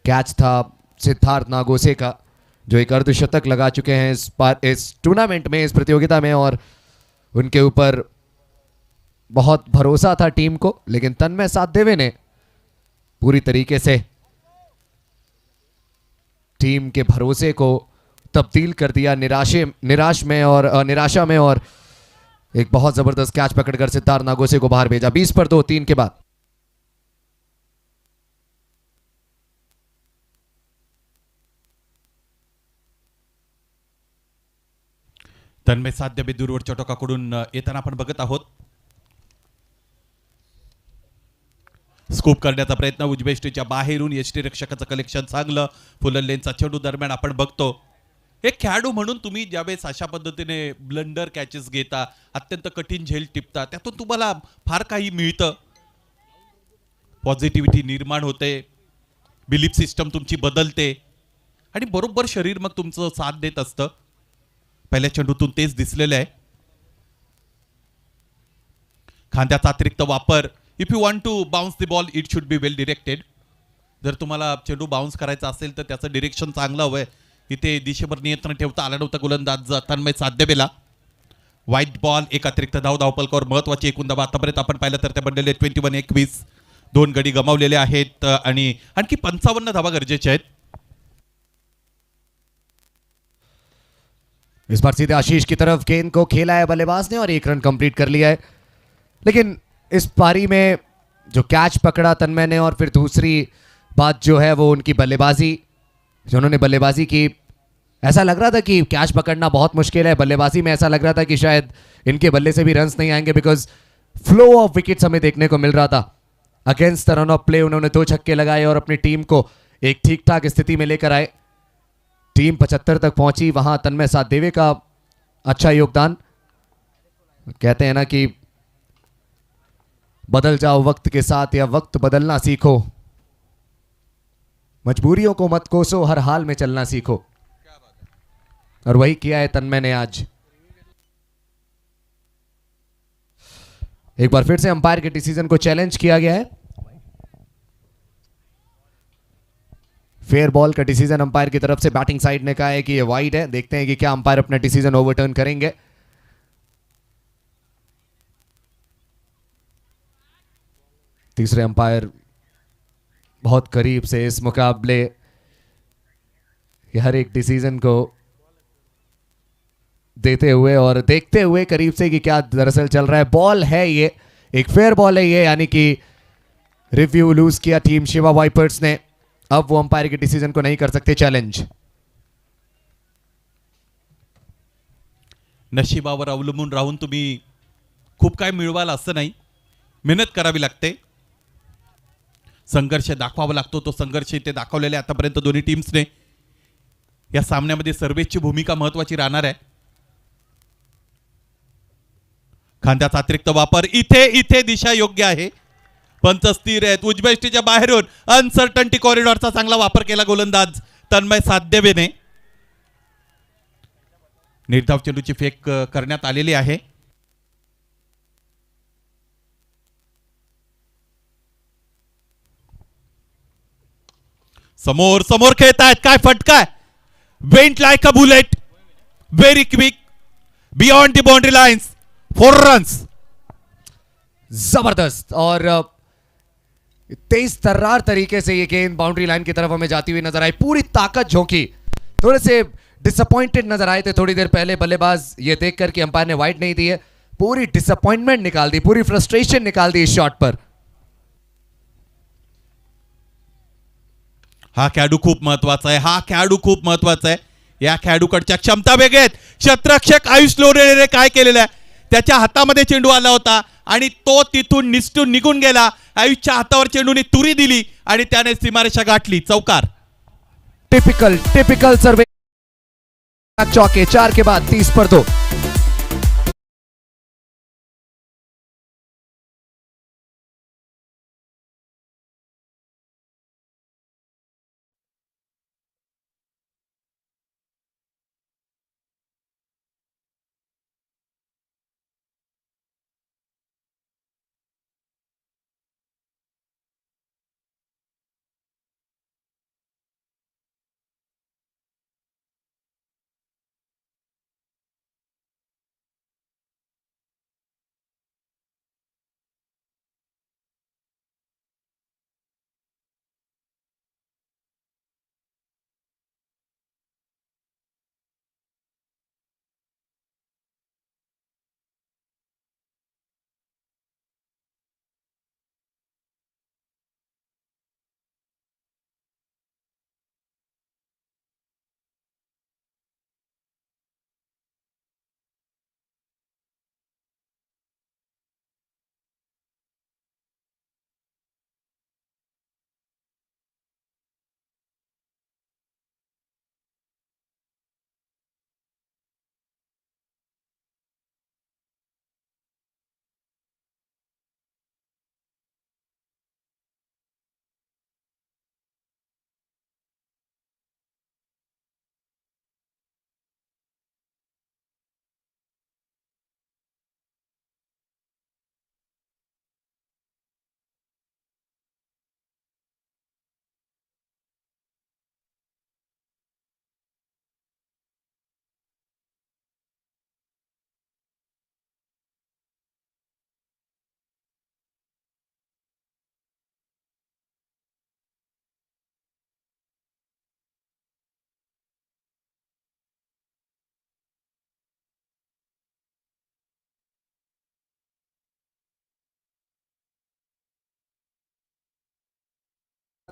कैच था सिद्धार्थ नागोसे का, जो एक अर्धशतक लगा चुके हैं इस टूर्नामेंट में, इस प्रतियोगिता में, और उनके ऊपर बहुत भरोसा था टीम को, लेकिन तन्मय सातदेवे ने पूरी तरीके से टीम के भरोसे को तब्दील कर दिया निराशा में और एक बहुत जबरदस्त कैच पकड़कर सिद्धार्थ नागोसे को बाहर भेजा 20 पर 2 3 के बाद। तन्मय सातदेवे दूरवरच्या टोकाकडून येताना आपण बघत आहोत। स्कूप करण्याचा प्रयत्न उजव्या यष्टीच्या बाहेरून यष्टी रक्षकाचं कलेक्शन चांगलं, फुललेनचा चेंडू दरम्यान आपण बघतो। एक खेळाडू म्हणून तुम्ही ज्यावेळेस अशा पद्धतीने ब्लंडर कॅचेस घेता, अत्यंत कठीण झेल टिपता, त्यातून तुम्हाला फार काही मिळतं, पॉझिटिव्हिटी निर्माण होते, बिलीफ सिस्टम तुमची बदलते आणि बरोबर शरीर मग तुमचं साथ देत असतं। पहिल्या चेंडूतून तेच दिसलेलं आहे। खांद्याचा अतिरिक्त वापर, if you want to bounce the ball it should be well directed. जर तुम्हाला चेंडू बाउन्स करायचा असेल तर त्याचं डिरेक्शन चांगलं हवंय। इथे दिशेवर नियंत्रण ठेवता आलं नव्हतं गोलंदाज तन्मय सातदेवेला। व्हाईट बॉल, एक अतिरिक्त धावपलकावर महत्वाची एकूण धावा आतापर्यंत आपण पाहिलं तर ते बनलेले 21-21, 2 गडी गमावलेले आहेत आणि आणखी 55 धावा गरजेच्या आहेत। इस बार सीधे आशीष की तरफ गेंद को खेला है बल्लेबाज ने और 1 रन कंप्लीट कर लिया है, लेकिन इस पारी में जो कैच पकड़ा तन्मय ने और फिर दूसरी बात जो है वो उनकी बल्लेबाजी, जो उन्होंने बल्लेबाजी की, ऐसा लग रहा था कि कैच पकड़ना बहुत मुश्किल है। बल्लेबाजी में ऐसा लग रहा था कि शायद इनके बल्ले से भी रन्स नहीं आएंगे, बिकॉज फ्लो ऑफ विकेट्स हमें देखने को मिल रहा था। Against the run of play उन्होंने 2 छक्के लगाए और अपनी टीम को एक ठीक ठाक स्थिति में लेकर आए। टीम 75 तक पहुंची, वहां तन्मय सातदेवे का अच्छा योगदान। कहते हैं ना कि बदल जाओ वक्त के साथ या वक्त बदलना सीखो, मजबूरियों को मत कोसो, हर हाल में चलना सीखो, और वही किया है तन्मय ने आज। एक बार फिर से अंपायर के डिसीजन को चैलेंज किया गया है। फेयर बॉल का डिसीजन अंपायर की तरफ से बैटिंग साइड ने कहा है कि ये वाइड है। देखते हैं कि क्या अंपायर अपना डिसीजन ओवरटर्न करेंगे। तीसरे अंपायर बहुत करीब से इस मुकाबले हर एक डिसीजन को देते हुए और देखते हुए करीब से कि क्या दरअसल चल रहा है। बॉल है ये, एक फेयर बॉल है ये, यानी कि रिव्यू लूज किया टीम शिवा वाइपर्स ने। अब वो अंपायर के डिसीजन को नहीं कर सकते चैलेंज। नशिबावर अवलंबून राहून तुम्ही खूप काय मिळवाल असं नाही, मेहनत करावी लागते, संघर्ष दाखवावा लागतो। तो संघर्ष इथे दाखवलेला आहे आतापर्यंत दोन्ही टीम्सने। या सामन्यामध्ये सर्वेची भूमिका महत्वाची राहणार आहे। खांद्याचा अतिरिक्त वापर, इथे इथे दिशा योग्य आहे, पंच स्थिर आहेत। उजव्या यष्टीच्या बाहेरून अनसर्टन्टी कॉरिडॉरचा चांगला वापर केला गोलंदाज तन्मय सातदेवेने। निर्धाव चेंडूची फेक करण्यात आलेली आहे। समोर समोर खेळतायत, काय फटकाय, went like a bullet, very quick, beyond the boundary lines, 4 runs. जबरदस्त और तेज तर्रार तरीके से ये गेंद बाउंड्री लाइन की तरफ हमें जाती हुई नजर आई, पूरी ताकत झोंकी। थोड़े से डिसअपॉइंटेड नजर आए थे थोड़ी देर पहले बल्लेबाज, ये देखकर कि अंपायर ने वाइड नहीं दी है। पूरी डिसअपॉइंटमेंट निकाल दी, पूरी फ्रस्ट्रेशन निकाल दी इस शॉट पर। हा खेळाडू खूप महत्वाचा आहे, हा खेळाडू खूप महत्वाचा आहे। या खेळाडूकडच्या क्षमता वेगळ्या आहेत. क्षेत्ररक्षक आयुष लोरेने काय केलेलं आहे, त्याच्या हातामध्ये चेंडू आला होता आणि तो तिथून निसटून निघून गेला. आयुषच्या हातावर चेंडूने तुरी दिली आणि त्याने सीमारेषा गाठली. चौकार. टिपिकल सर्वे. चौके 4 के बाद 30-2.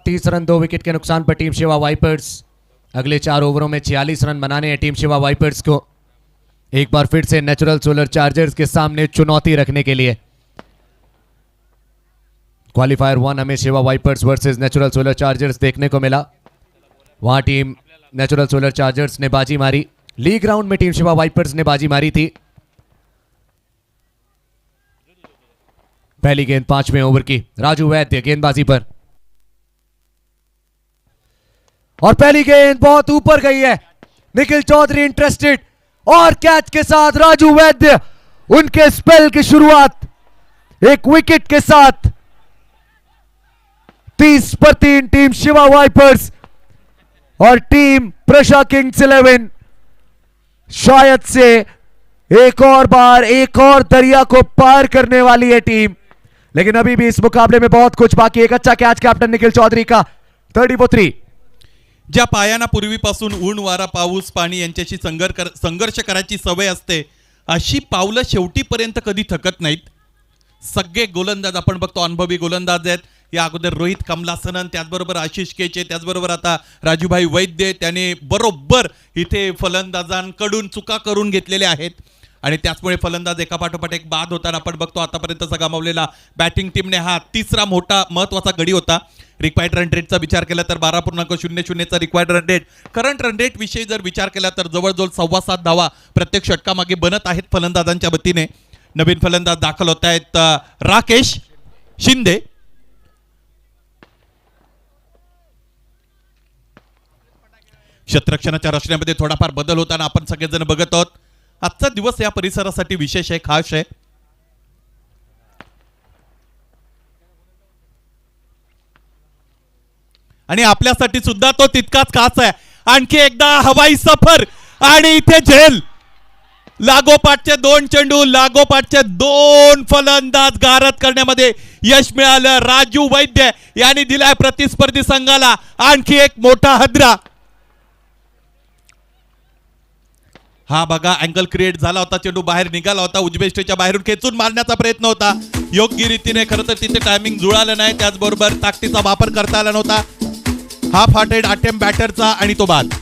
तीस रन 2 विकेट के नुकसान पर टीम शिवा वाइपर्स अगले 4 ओवरों में 46 रन बनाने हैं टीम शिवा वाइपर्स को एक बार फिर से नेचुरल सोलर चार्जर्स के सामने चुनौती रखने के लिए। क्वालिफायर 1 हमें Shiva vipers versus natural solar chargers देखने को मिला। वहां टीम नेचुरल सोलर चार्जर्स ने बाजी मारी, लीग राउंड में टीम शिवा वाइपर्स ने बाजी मारी थी। पहली गेंद 5वें ओवर की, राजू वैद्य गेंदबाजी पर और पहली गेंद बहुत ऊपर गई है। निखिल चौधरी इंटरेस्टेड और कैच के साथ राजू वैद्य उनके स्पेल की शुरुआत एक विकेट के साथ। 30-3 टीम शिवा वाइपर्स और टीम प्रशा किंग्स 11 शायद से एक और बार एक और दरिया को पार करने वाली है टीम, लेकिन अभी भी इस मुकाबले में बहुत कुछ बाकी। एक अच्छा कैच कैप्टन निखिल चौधरी का 30-3। ज्या पायांना पूर्वीपासून ऊन वारा पाऊस पाणी यांच्याशी संघर्ष करायची सवय असते अशी पावलं शेवटीपर्यंत कधी थकत नाहीत। सगळे गोलंदाज आपण बघतो अनुभवी गोलंदाज आहेत। या अगोदर रोहित कमलासनन, त्याचबरोबर आशिष केचे, त्याचबरोबर आता राजूभाई वैद्य, त्याने बरोबर इथे फलंदाजांकडून चुका करून घेतलेल्या आहेत आणि त्याचमुळे फलंदाज एकापाठोपाठ एक बाद होताना आपण बघतो। आतापर्यंतचा गमावलेला बॅटिंग टीमने हा तिसरा मोठा महत्त्वाचा गडी होता। रिक्वायर्ड रन रेटचा विचार केला तर 12.00चा required run rate, current run rate विषयी जर विचार केला तर जवळजवळ 7.25 धावा प्रत्येक षटकामागे बनत आहेत फलंदाजांच्या वतीने। नवीन फलंदाज दाखल होत आहेत राकेश शिंदे। क्षेत्ररक्षणाच्या रचनेमध्ये थोडाफार बदल होताना आपण सगळेजण बघत आहोत। आजचा दिवस या परिसरासाठी विशेष आहे, खास आहे। आणि आपल्यासाठी सुद्धा तो तितकाच खास आहे। आणखी एकदा हवाई सफर आणि इथे झेल, लागोपाठचे 2 चेंडू, लागोपाठचे 2 फलंदाज गारद करण्यामध्ये यश मिळालं। राजू वैद्य यांनी दिलाय प्रतिस्पर्धी संघाला आणखी एक मोठा हदरा। हा बघा अँगल क्रिएट झाला होता, चेंडू बाहेर निघाला होता, उजव्या स्टेजच्या बाहेरून खेचून मारण्याचा प्रयत्न होता। योग्य रीतीने खरं तर तिथे टायमिंग जुळालं नाही, त्याचबरोबर ताकदीचा वापर करता आला नव्हता। हाफ हार्टेड अटेम्प्ट बॅटरचा आणि तो बाद।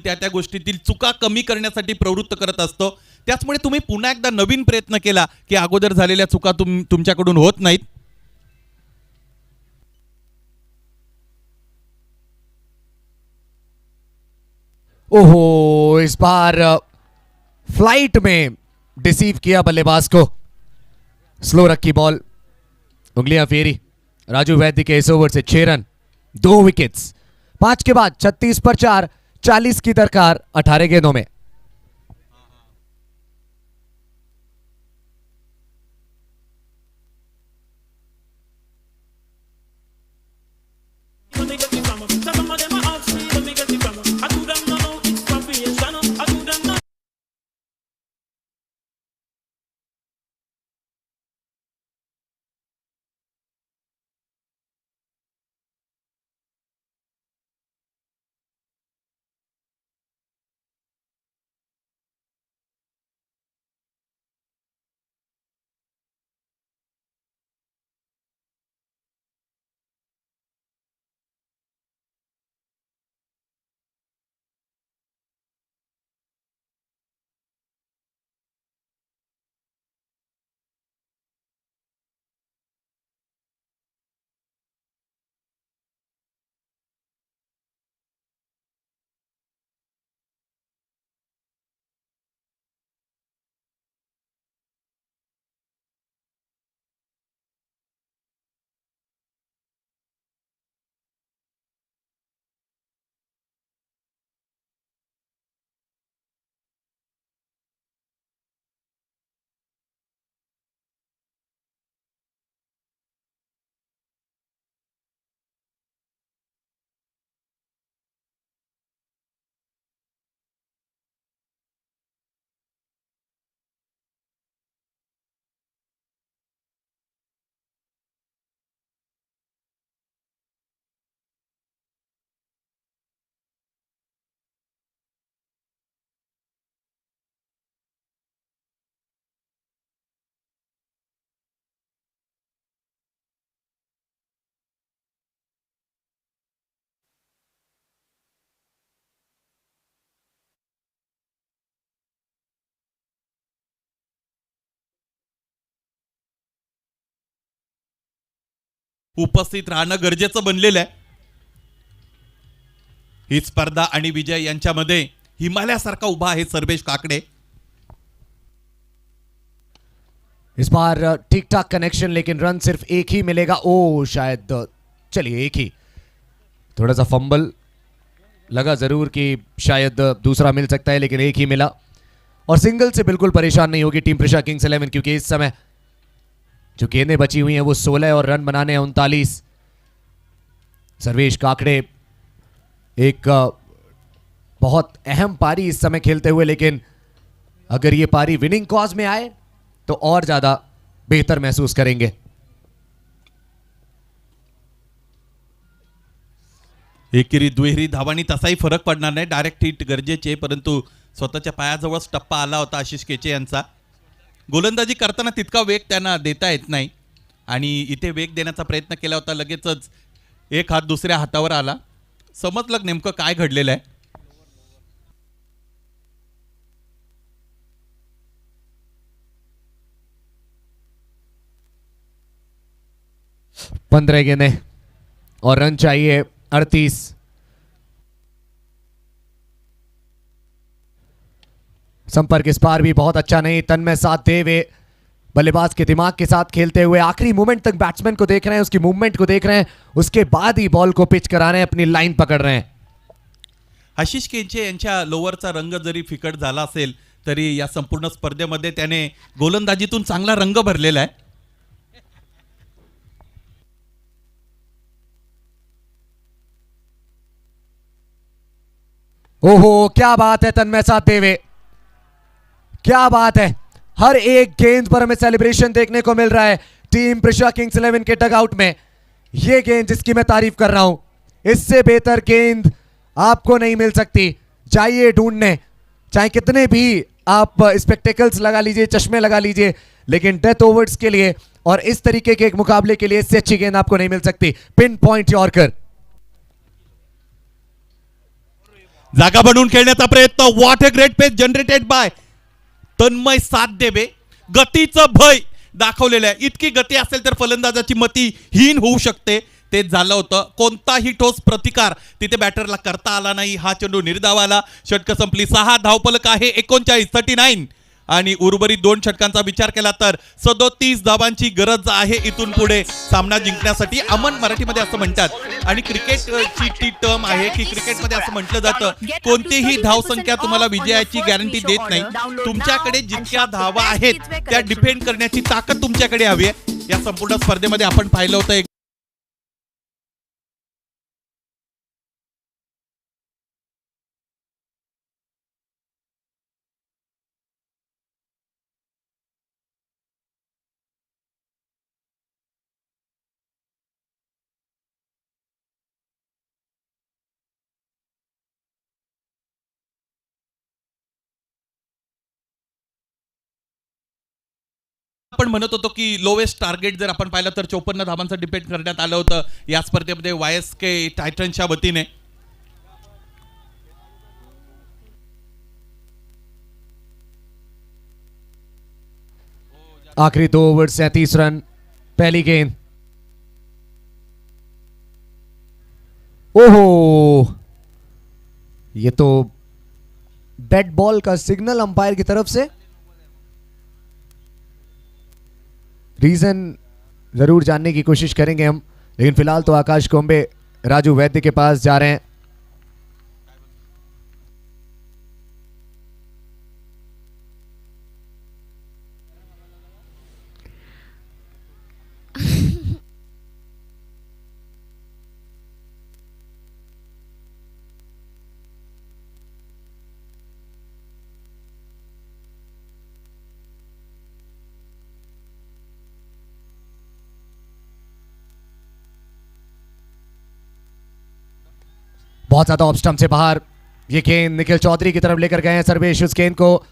त्या त्या गोष्टीतील चुका कमी करण्यासाठी प्रवृत्त करत असतो. त्याचमुळे तुम्ही पुन्हा एकदा नवीन प्रयत्न केला की अगोदर झालेल्या चुका तुमच्याकडून होत नाहीत. ओहो, इस बार फ्लाइट में डिसीव किया बल्लेबाज को. स्लो रखी बॉल, उंगलियां फेरी. राजू वैद्य के इस ओवर से 6 रन, 2 विकेट्स. 5 के बाद 36 पर 4, 40 की दरकार 18 गेंदों में. उपस्थित राहणं गरजेचं बनलेलं आहे. ही स्पर्धा आणि विजय यांच्यामध्ये हिमालयासारखा उभा आहे सर्वेश काकडे. इस बार ठीक ठाक कनेक्शन, लेकिन रन सिर्फ एक ही मिलेगा. ओ शायद, चलिए एक ही. थोड़ा सा फंबल लगा जरूर कि शायद दूसरा मिल सकता है, लेकिन एक ही मिला. और सिंगल से बिल्कुल परेशान नहीं होगी टीम प्रेशर किंग्स 11, क्योंकि इस समय जो गेंदें बची हुई हैं वो 16 और रन बनाने हैं 39. सर्वेश काकड़े एक बहुत अहम पारी इस समय खेलते हुए, लेकिन अगर ये पारी विनिंग कॉज में आए तो और ज्यादा बेहतर महसूस करेंगे. एकेरी दुहेरी धावांनी तसाही फरक पडणार नाही. डायरेक्ट हिट गरजेचे, परंतु स्वतःच्या पायाजवळच टप्पा आला होता आशिष केचे यांचा. गोलंदाजी करताना तितका वेग त्यांना देता येत नाही आणि इथे वेग देण्याचा प्रयत्न केला होता. लगेचच एक हात दुसऱ्या हातावर आला. समजलं नेमकं काय घडलेलं आहे. पंद्रह गेंदें और रन चाहिए 38. संपर्क इस बार भी बहुत अच्छा नहीं. तन्मय साथ दे हुए बल्लेबाज के दिमाग के साथ खेलते हुए आखिरी मूवमेंट तक बैट्समैन को देख रहे हैं, उसकी मूवमेंट को देख रहे हैं, उसके बाद ही बॉल को पिच करा रहे हैं, अपनी लाइन पकड़ रहे हैं. आशिष केचे यांच्या लोअरचा रंग जरी फिकट झाला असेल तरी या संपूर्ण स्पर्धेमध्ये त्याने गोलंदाजीतून चांगला रंग भरलेला आहे. ओहो, क्या बात है तन्मय साथ देवे, क्या बात है. हर एक गेंद पर हमें सेलिब्रेशन देखने को मिल रहा है टीम प्रेशर किंग्स 11 के डगआउट में. ये गेंद जिसकी मैं तारीफ कर रहा हूं, इससे बेहतर गेंद आपको नहीं मिल सकती. जाइए ढूंढने, चाहे कितने भी आप स्पेक्टेकल्स लगा लीजिए, चश्मे लगा लीजिए, लेकिन डेथ ओवर्स के लिए और इस तरीके के एक मुकाबले के लिए इससे अच्छी गेंद आपको नहीं मिल सकती. Pinpoint yorker. जागा बनवून खेळण्याचा प्रयत्न. What a great pace generated by Tanmay साथ देवे. गतीचं भय दाखवलेलं आहे. इतकी गती असेल तर फलंदाजाची मती हीन होऊ शकते. तेच झालं होतं. कोणताही ठोस प्रतिकार तिथे बॅटरला करता आला नाही. हा चेंडू निर्धाव आला. षटकं संपली. 6 धावफलक आहे. 39 आणि उर्वरित 2 षटकांचा विचार केला तर 37 धावांची गरज आहे इथून पुढे सामना जिंकण्यासाठी. अमन मराठीमध्ये असं म्हणतात आणि क्रिकेटची ती टर्म आहे की क्रिकेटमध्ये असं म्हटलं जातं कोणतीही धावसंख्या तुम्हाला विजयाची गॅरंटी देत नाही. तुमच्याकडे जितक्या धावा आहेत त्या डिफेंड करण्याची ताकद तुमच्याकडे हवी आहे. या संपूर्ण स्पर्धेमध्ये आपण पाहिलं होतं आपण म्हणत होतो की लोवेस्ट टार्गेट जर आपण पाहिलं तर 54 धावांचं डिपेंड करण्यात आलं होतं या स्पर्धेमध्ये YSK टायटन्सच्या वतीने. आखिरी 2 ओवर 37 रन पहली गेंद. ओहो, ये तो डेड बॉल का सिग्नल अंपायर की तरफ से. रीजन जरूर जानने की कोशिश करेंगे हम, लेकिन फिलहाल तो आकाश कोम्बे राजू वैद्य के पास जा रहे हैं. बहुत ज्यादा ऑफ स्टंप से बाहर. ये गेंद निखिल चौधरी की तरफ लेकर गए हैं सर्वेश. उस गेंद को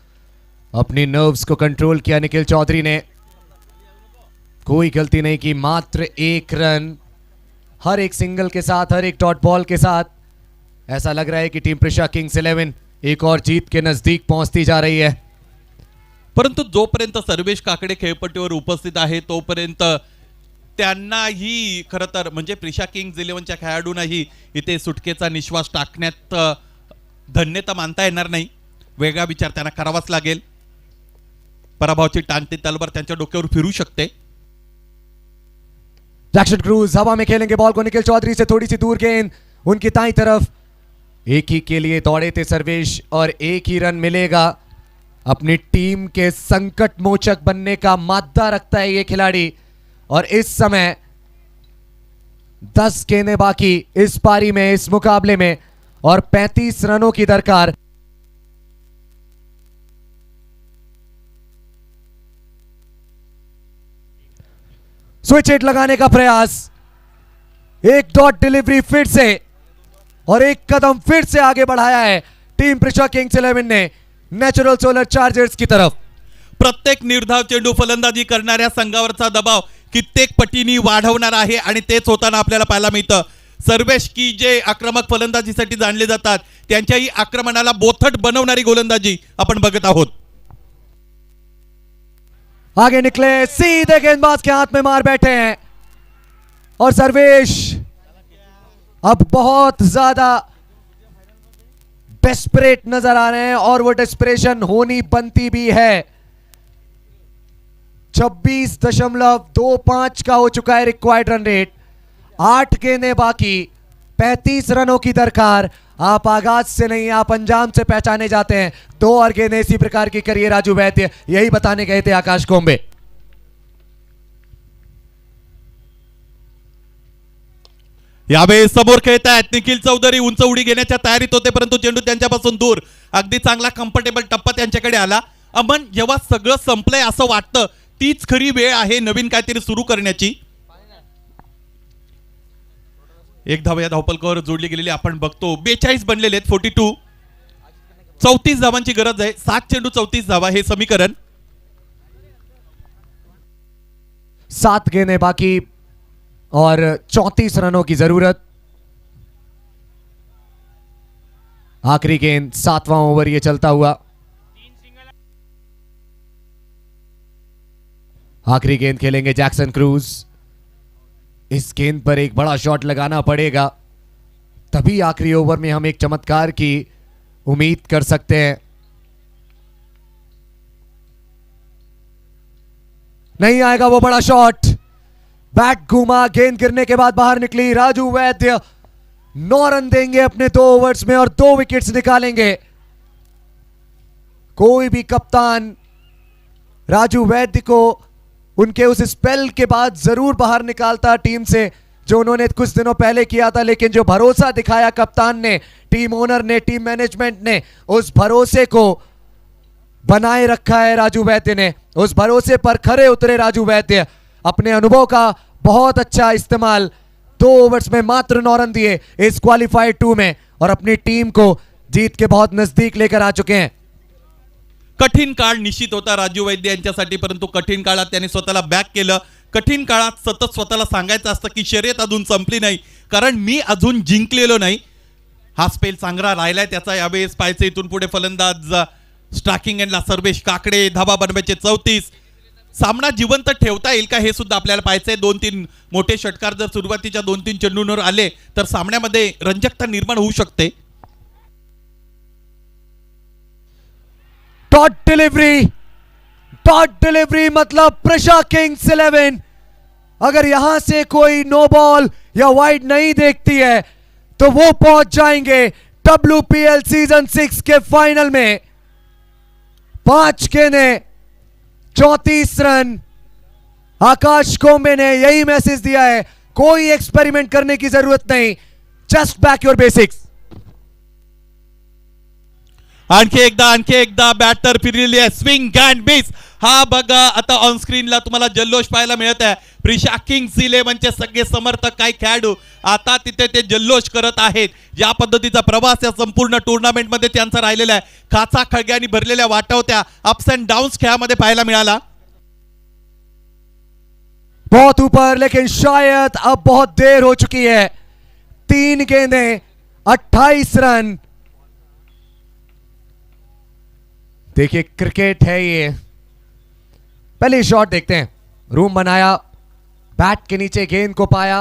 अपनी नर्व्स को कंट्रोल किया निखिल चौधरी ने. कोई गलती नहीं की. मात्र 1 रन. हर एक सिंगल के साथ, हर एक डॉट बॉल के साथ ऐसा लग रहा है कि टीम प्रिशा किंग्स 11 एक और जीत के नजदीक पहुंचती जा रही है. परंतु जोपर्यंत सर्वेश काकडे खेळपट्टीवर उपस्थित आहे तोपर्यंत त्यांनाही खरं तर म्हणजे प्रिशा किंग्स 11च्या खेळाडूंनाही इथे सुटकेचा निश्वास टाकण्यात धन्यता मानता येणार नाही. वेगळा विचार त्यांना करावाच लागेल. पराभवाची टांगती तलवार त्यांच्या डोक्यावर फिरू शकते. जैक्सन क्रूज हवा में खेलेंगे बॉल को. निखिल चौधरी से थोड़ी सी दूर गेंद उनकी दाईं तरफ. एक ही के लिए दौड़े थे सर्वेश और एक ही रन मिलेगा. अपनी टीम के संकट मोचक बनने का मादा रखता है ये खिलाड़ी. और इस समय 10 गेंदें बाकी इस पारी में, इस मुकाबले में, और 35 रनों की दरकार. स्विच हिट लगाने का प्रयास. एक डॉट डिलीवरी फिर से और एक कदम फिर से आगे बढ़ाया है टीम प्रिशा किंग्स 11 ने नेचुरल सोलर चार्जर्स की तरफ. प्रत्येक निर्धाव चेंडू फलंदाजी करणाऱ्या संघावरचा दबाव कित्येक पटीने वाढवणार आहे आणि तेच होताना आपल्याला पाहायला मिळतं. सर्वेश की जे आक्रमक फलंदाजीसाठी जाणले जातात त्यांच्याही आक्रमणाला बोथट बनवणारी गोलंदाजी आपण बघत आहोत. आगे निकले, सीधे गेंदबाज के हाथ में मार बैठे हैं और सर्वेश अब बहुत ज्यादा डेस्परेट नजर आ रहे हैं और वो डेस्परेशन होनी बनती भी है. 26.25 का हो चुका है रिक्वायर्ड रन रेट. 8 गेंदें बाकी, 35 रनों की दरकार. आप आगाज से नहीं, आप अंजाम से पहचाने जाते हैं. 2 और गेंदें इसी प्रकार की करिए राजू वैद्य, यही बताने गए थे आकाश कोम्बे. यावेळी समोर खेळतायत निखिल चौधरी. उंच उडी घेण्याच्या तयारीत होते परंतु चेंडू त्यांच्यापासून दूर. अगदी चांगला कम्फर्टेबल टप्पा त्यांच्याकडे आला. अमन, जेव्हा सगळं संपलंय असं वाटतं तीच खरी वेळ आहे नवीन काहीतरी सुरू करण्याची. एक धाव या धावपलकावर जोडली गेलेली आपण बघतो. 42 बनलेले आहेत. 42. 34 धावांची गरज आहे. 7 चेंडू 34 धावा हे समीकरण. 7 गेंदें बाकी और 34 रनों की जरूरत. आखिरी गेंद 7वां ओवर ये चलता हुआ। आखिरी गेंद खेलेंगे जैक्सन क्रूज। इस गेंद पर एक बड़ा शॉट लगाना पड़ेगा, तभी आखिरी ओवर में हम एक चमत्कार की उम्मीद कर सकते हैं। नहीं आएगा वो बड़ा शॉट। बैट घूमा, गेंद गिरने के बाद बाहर निकली। राजू वैद्य 9 रन देंगे अपने 2 ओवर्स में और 2 विकेट्स निकालेंगे। कोई भी कप्तान राजू वैद्य को उनके उस स्पेल के बाद जरूर बाहर निकालता टीम से, जो उन्होंने कुछ दिनों पहले किया था, लेकिन जो भरोसा दिखाया कप्तान ने, टीम ओनर ने, टीम मैनेजमेंट ने, उस भरोसे को बनाए रखा है राजू वैद्य ने। उस भरोसे पर खरे उतरे राजू वैद्य। अपने अनुभव का बहुत अच्छा इस्तेमाल, 2 ओवर्स में मात्र 9 रन दिए इस क्वालिफाइड 2 में और अपनी टीम को जीत के बहुत नजदीक लेकर आ चुके हैं। कठीण काळ निश्चित होता राजू वैद्य यांच्यासाठी, परंतु कठीण काळात त्यांनी स्वतःला बॅक केलं। कठीण काळात सतत स्वतःला सांगायचं असतं की शर्यत अजून संपली नाही, कारण मी अजून जिंकलेलो नाही। हा स्पेल चांगला राहिलाय त्याचा यावेळेस पाहायचं। इथून पुढे फलंदाज स्ट्रायकिंग एंडला सर्वेश काकडे, धाबा बनवायचे 34। सामना जिवंत ठेवता येईल का हे सुद्धा आपल्याला पाहायचंय। 2-3 मोठे षटकार जर सुरुवातीच्या 2-3 चेंडूंवर आले तर सामन्यामध्ये रंजकता निर्माण होऊ शकते। डॉट डिलीवरी मतलब प्रशा किंग्स 11 अगर यहां से कोई नो बॉल या वाइड नहीं देखती है तो वो पहुंच जाएंगे WPL सीजन 6 के फाइनल में। 5 गेंदें 34 रन। आकाश कोम्बे ने यही मैसेज दिया है, कोई एक्सपेरिमेंट करने की जरूरत नहीं, जस्ट बैक योर बेसिक्स। आणखी एकदा बॅटर फिरलेली आहे, स्विंग अँड मिस। हा बघा आता ऑन स्क्रीनला तुम्हाला जल्लोष पाहायला मिळत आहे। प्रिशा किंग्स 11चे सगळे समर्थक, काही खेळाडू आता तिथे ते जल्लोष करत आहेत। या पद्धतीचा प्रवास या संपूर्ण टुर्नामेंटमध्ये त्यांचा राहिलेला आहे। खाचा खळग्यांनी भरलेल्या वाटावत्या अप्स अँड डाऊन्स खेळामध्ये पाहायला मिळाला। बहुत ऊपर, लेकिन शायद अब बहुत देर हो चुकी है। 3 गेंदें 28 रन। देखिए क्रिकेट है ये। पहले शॉट देखते हैं। रूम बनाया, बैट के नीचे गेंद को पाया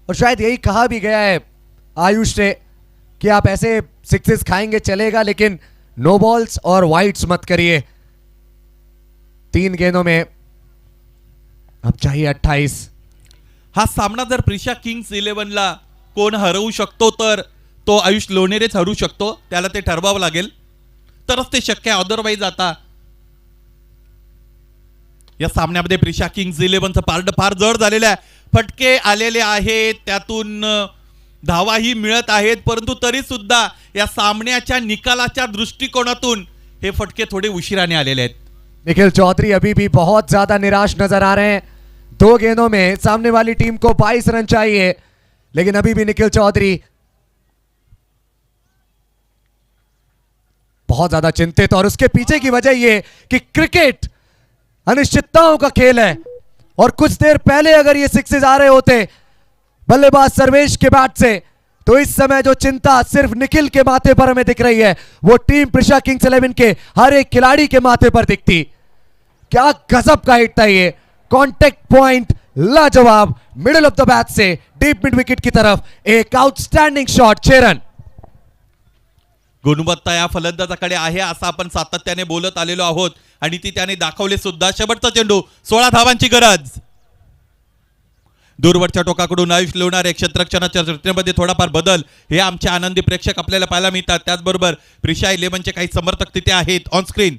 और शायद यही कहा भी गया है आयुष से कि आप ऐसे सिक्सेस खाएंगे चलेगा, लेकिन नो बॉल्स और वाइड्स मत करिए। 3 गेंदों में अब चाहिए 28। हा सामना जर प्रिशा किंग्स 11ला कोण हरवू शकतो तर तो आयुष लोणेरेच हरवू शकतो, त्याला ते ठरवावं लागेल तरच ते शक्य आहे। अदरवाईज आता या सामन्यामध्ये प्रिशा किंग्स 11चं पारड फार जड झालेलं आहे। फटके आलेले आहेत, त्यातून धावाही मिळत आहेत, परंतु तरी सुद्धा या सामन्याच्या निकालाच्या दृष्टिकोनातून हे फटके थोडे उशिराने आलेले आहेत। निखिल चौधरी अभी भी बहुत ज्यादा निराश नजर आ रहे हैं। 2 गेंदों में सामने वाली टीम को 22 रन चाहिए, लेकिन अभी भी निखिल चौधरी बहुत ज्यादा चिंतित, और उसके पीछे की वजह यह कि क्रिकेट अनिश्चितताओं का खेल है और कुछ देर पहले अगर ये सिक्सेस आ रहे होते बल्लेबाज सर्वेश के बैट से, तो इस समय जो चिंता सिर्फ निखिल के माथे पर हमें दिख रही है वो टीम प्रिशा किंग्स 11 के हर एक खिलाड़ी के माथे पर दिखती। क्या गजब का हिट था ये। कॉन्टेक्ट पॉइंट लाजवाब, मिडिल ऑफ द बैट से डीप मिड विकेट की तरफ एक आउटस्टैंडिंग शॉट। 6 रन। गुणवत्ता या फलंदाजाकडे आहे असं आपण सातत्याने बोलत आलेलो आहोत आणि ती त्याने दाखवले सुद्धा। शेवटचा चेंडू, 16 धावांची गरज। दूरवरच्या टोकाकडून आयुष लोणारे क्षेत्ररक्षणाच्या रचनेमध्ये थोडाफार बदल हे आमचे आनंदी प्रेक्षक आपल्याला पाहायला मिळतात। त्याचबरोबर प्रिशा 11चे काही समर्थक तिथे आहेत ऑन स्क्रीन।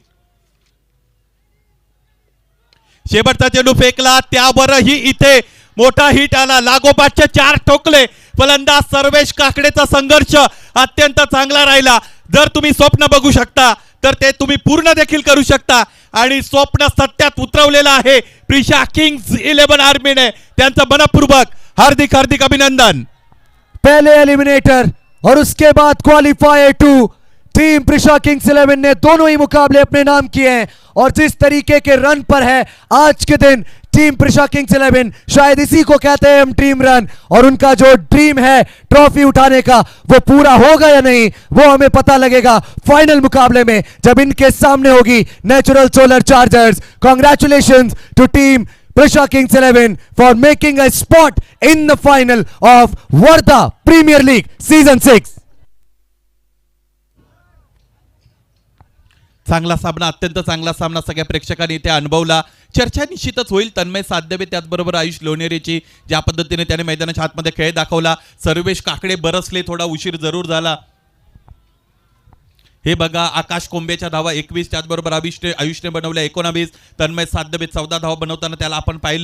शेवटचा चेंडू फेकला, त्यावरही इथे मोठा हिट आला। लागोपाठचे 4 ठोकले। फलंदाज सर्वेश काकडेचा संघर्ष अत्यंत चांगला राहिला। जर तुम्ही स्वप्न बघू शकता तर ते तुम्ही पूर्ण देखील करू शकता आणि स्वप्न सत्यात उतरवलेलं आहे प्रिशा किंग्स 11 आर्मीने। त्यांचं मनपूर्वक हार्दिक हार्दिक अभिनंदन। पहले एलिमिनेटर और उसके बाद क्वालिफायर 2, टीम प्रिशा किंग्स 11 ने दोनों ही मुकाबले अपने नाम किए हैं और जिस तरीके के रन पर है आज के दिन टीम प्रिशा किंग्स 11, शायद इसी को कहते हैं हम ड्रीम रन, और उनका जो ड्रीम है ट्रॉफी उठाने का वो पूरा होगा या नहीं वो हमें पता लगेगा फाइनल मुकाबले में जब इनके सामने होगी natural solar chargers. Congratulations to team Prisha Kings 11 for making a spot in the final of Wardha Premier League Season 6. चांगला सामना, अत्यंत चांगला सामना सगळ्या प्रेक्षकांनी इथे अनुभवला. चर्चा निश्चितच होईल. तन्मय साध्यवे त्याचबरोबर आयुष लोणेरेची ज्या पद्धतीने त्याने मैदानाच्या आतमध्ये खेळ दाखवला. सर्वेश काकडे बरसले, थोडा उशीर जरूर झाला. हे बघा, आकाश कोंबेच्या धावा 21, त्याचबरोबर आयुषने बनवल्या 19, तन्मय साध्यवे 14 धावा बनवताना त्याला आपण पाहिलं.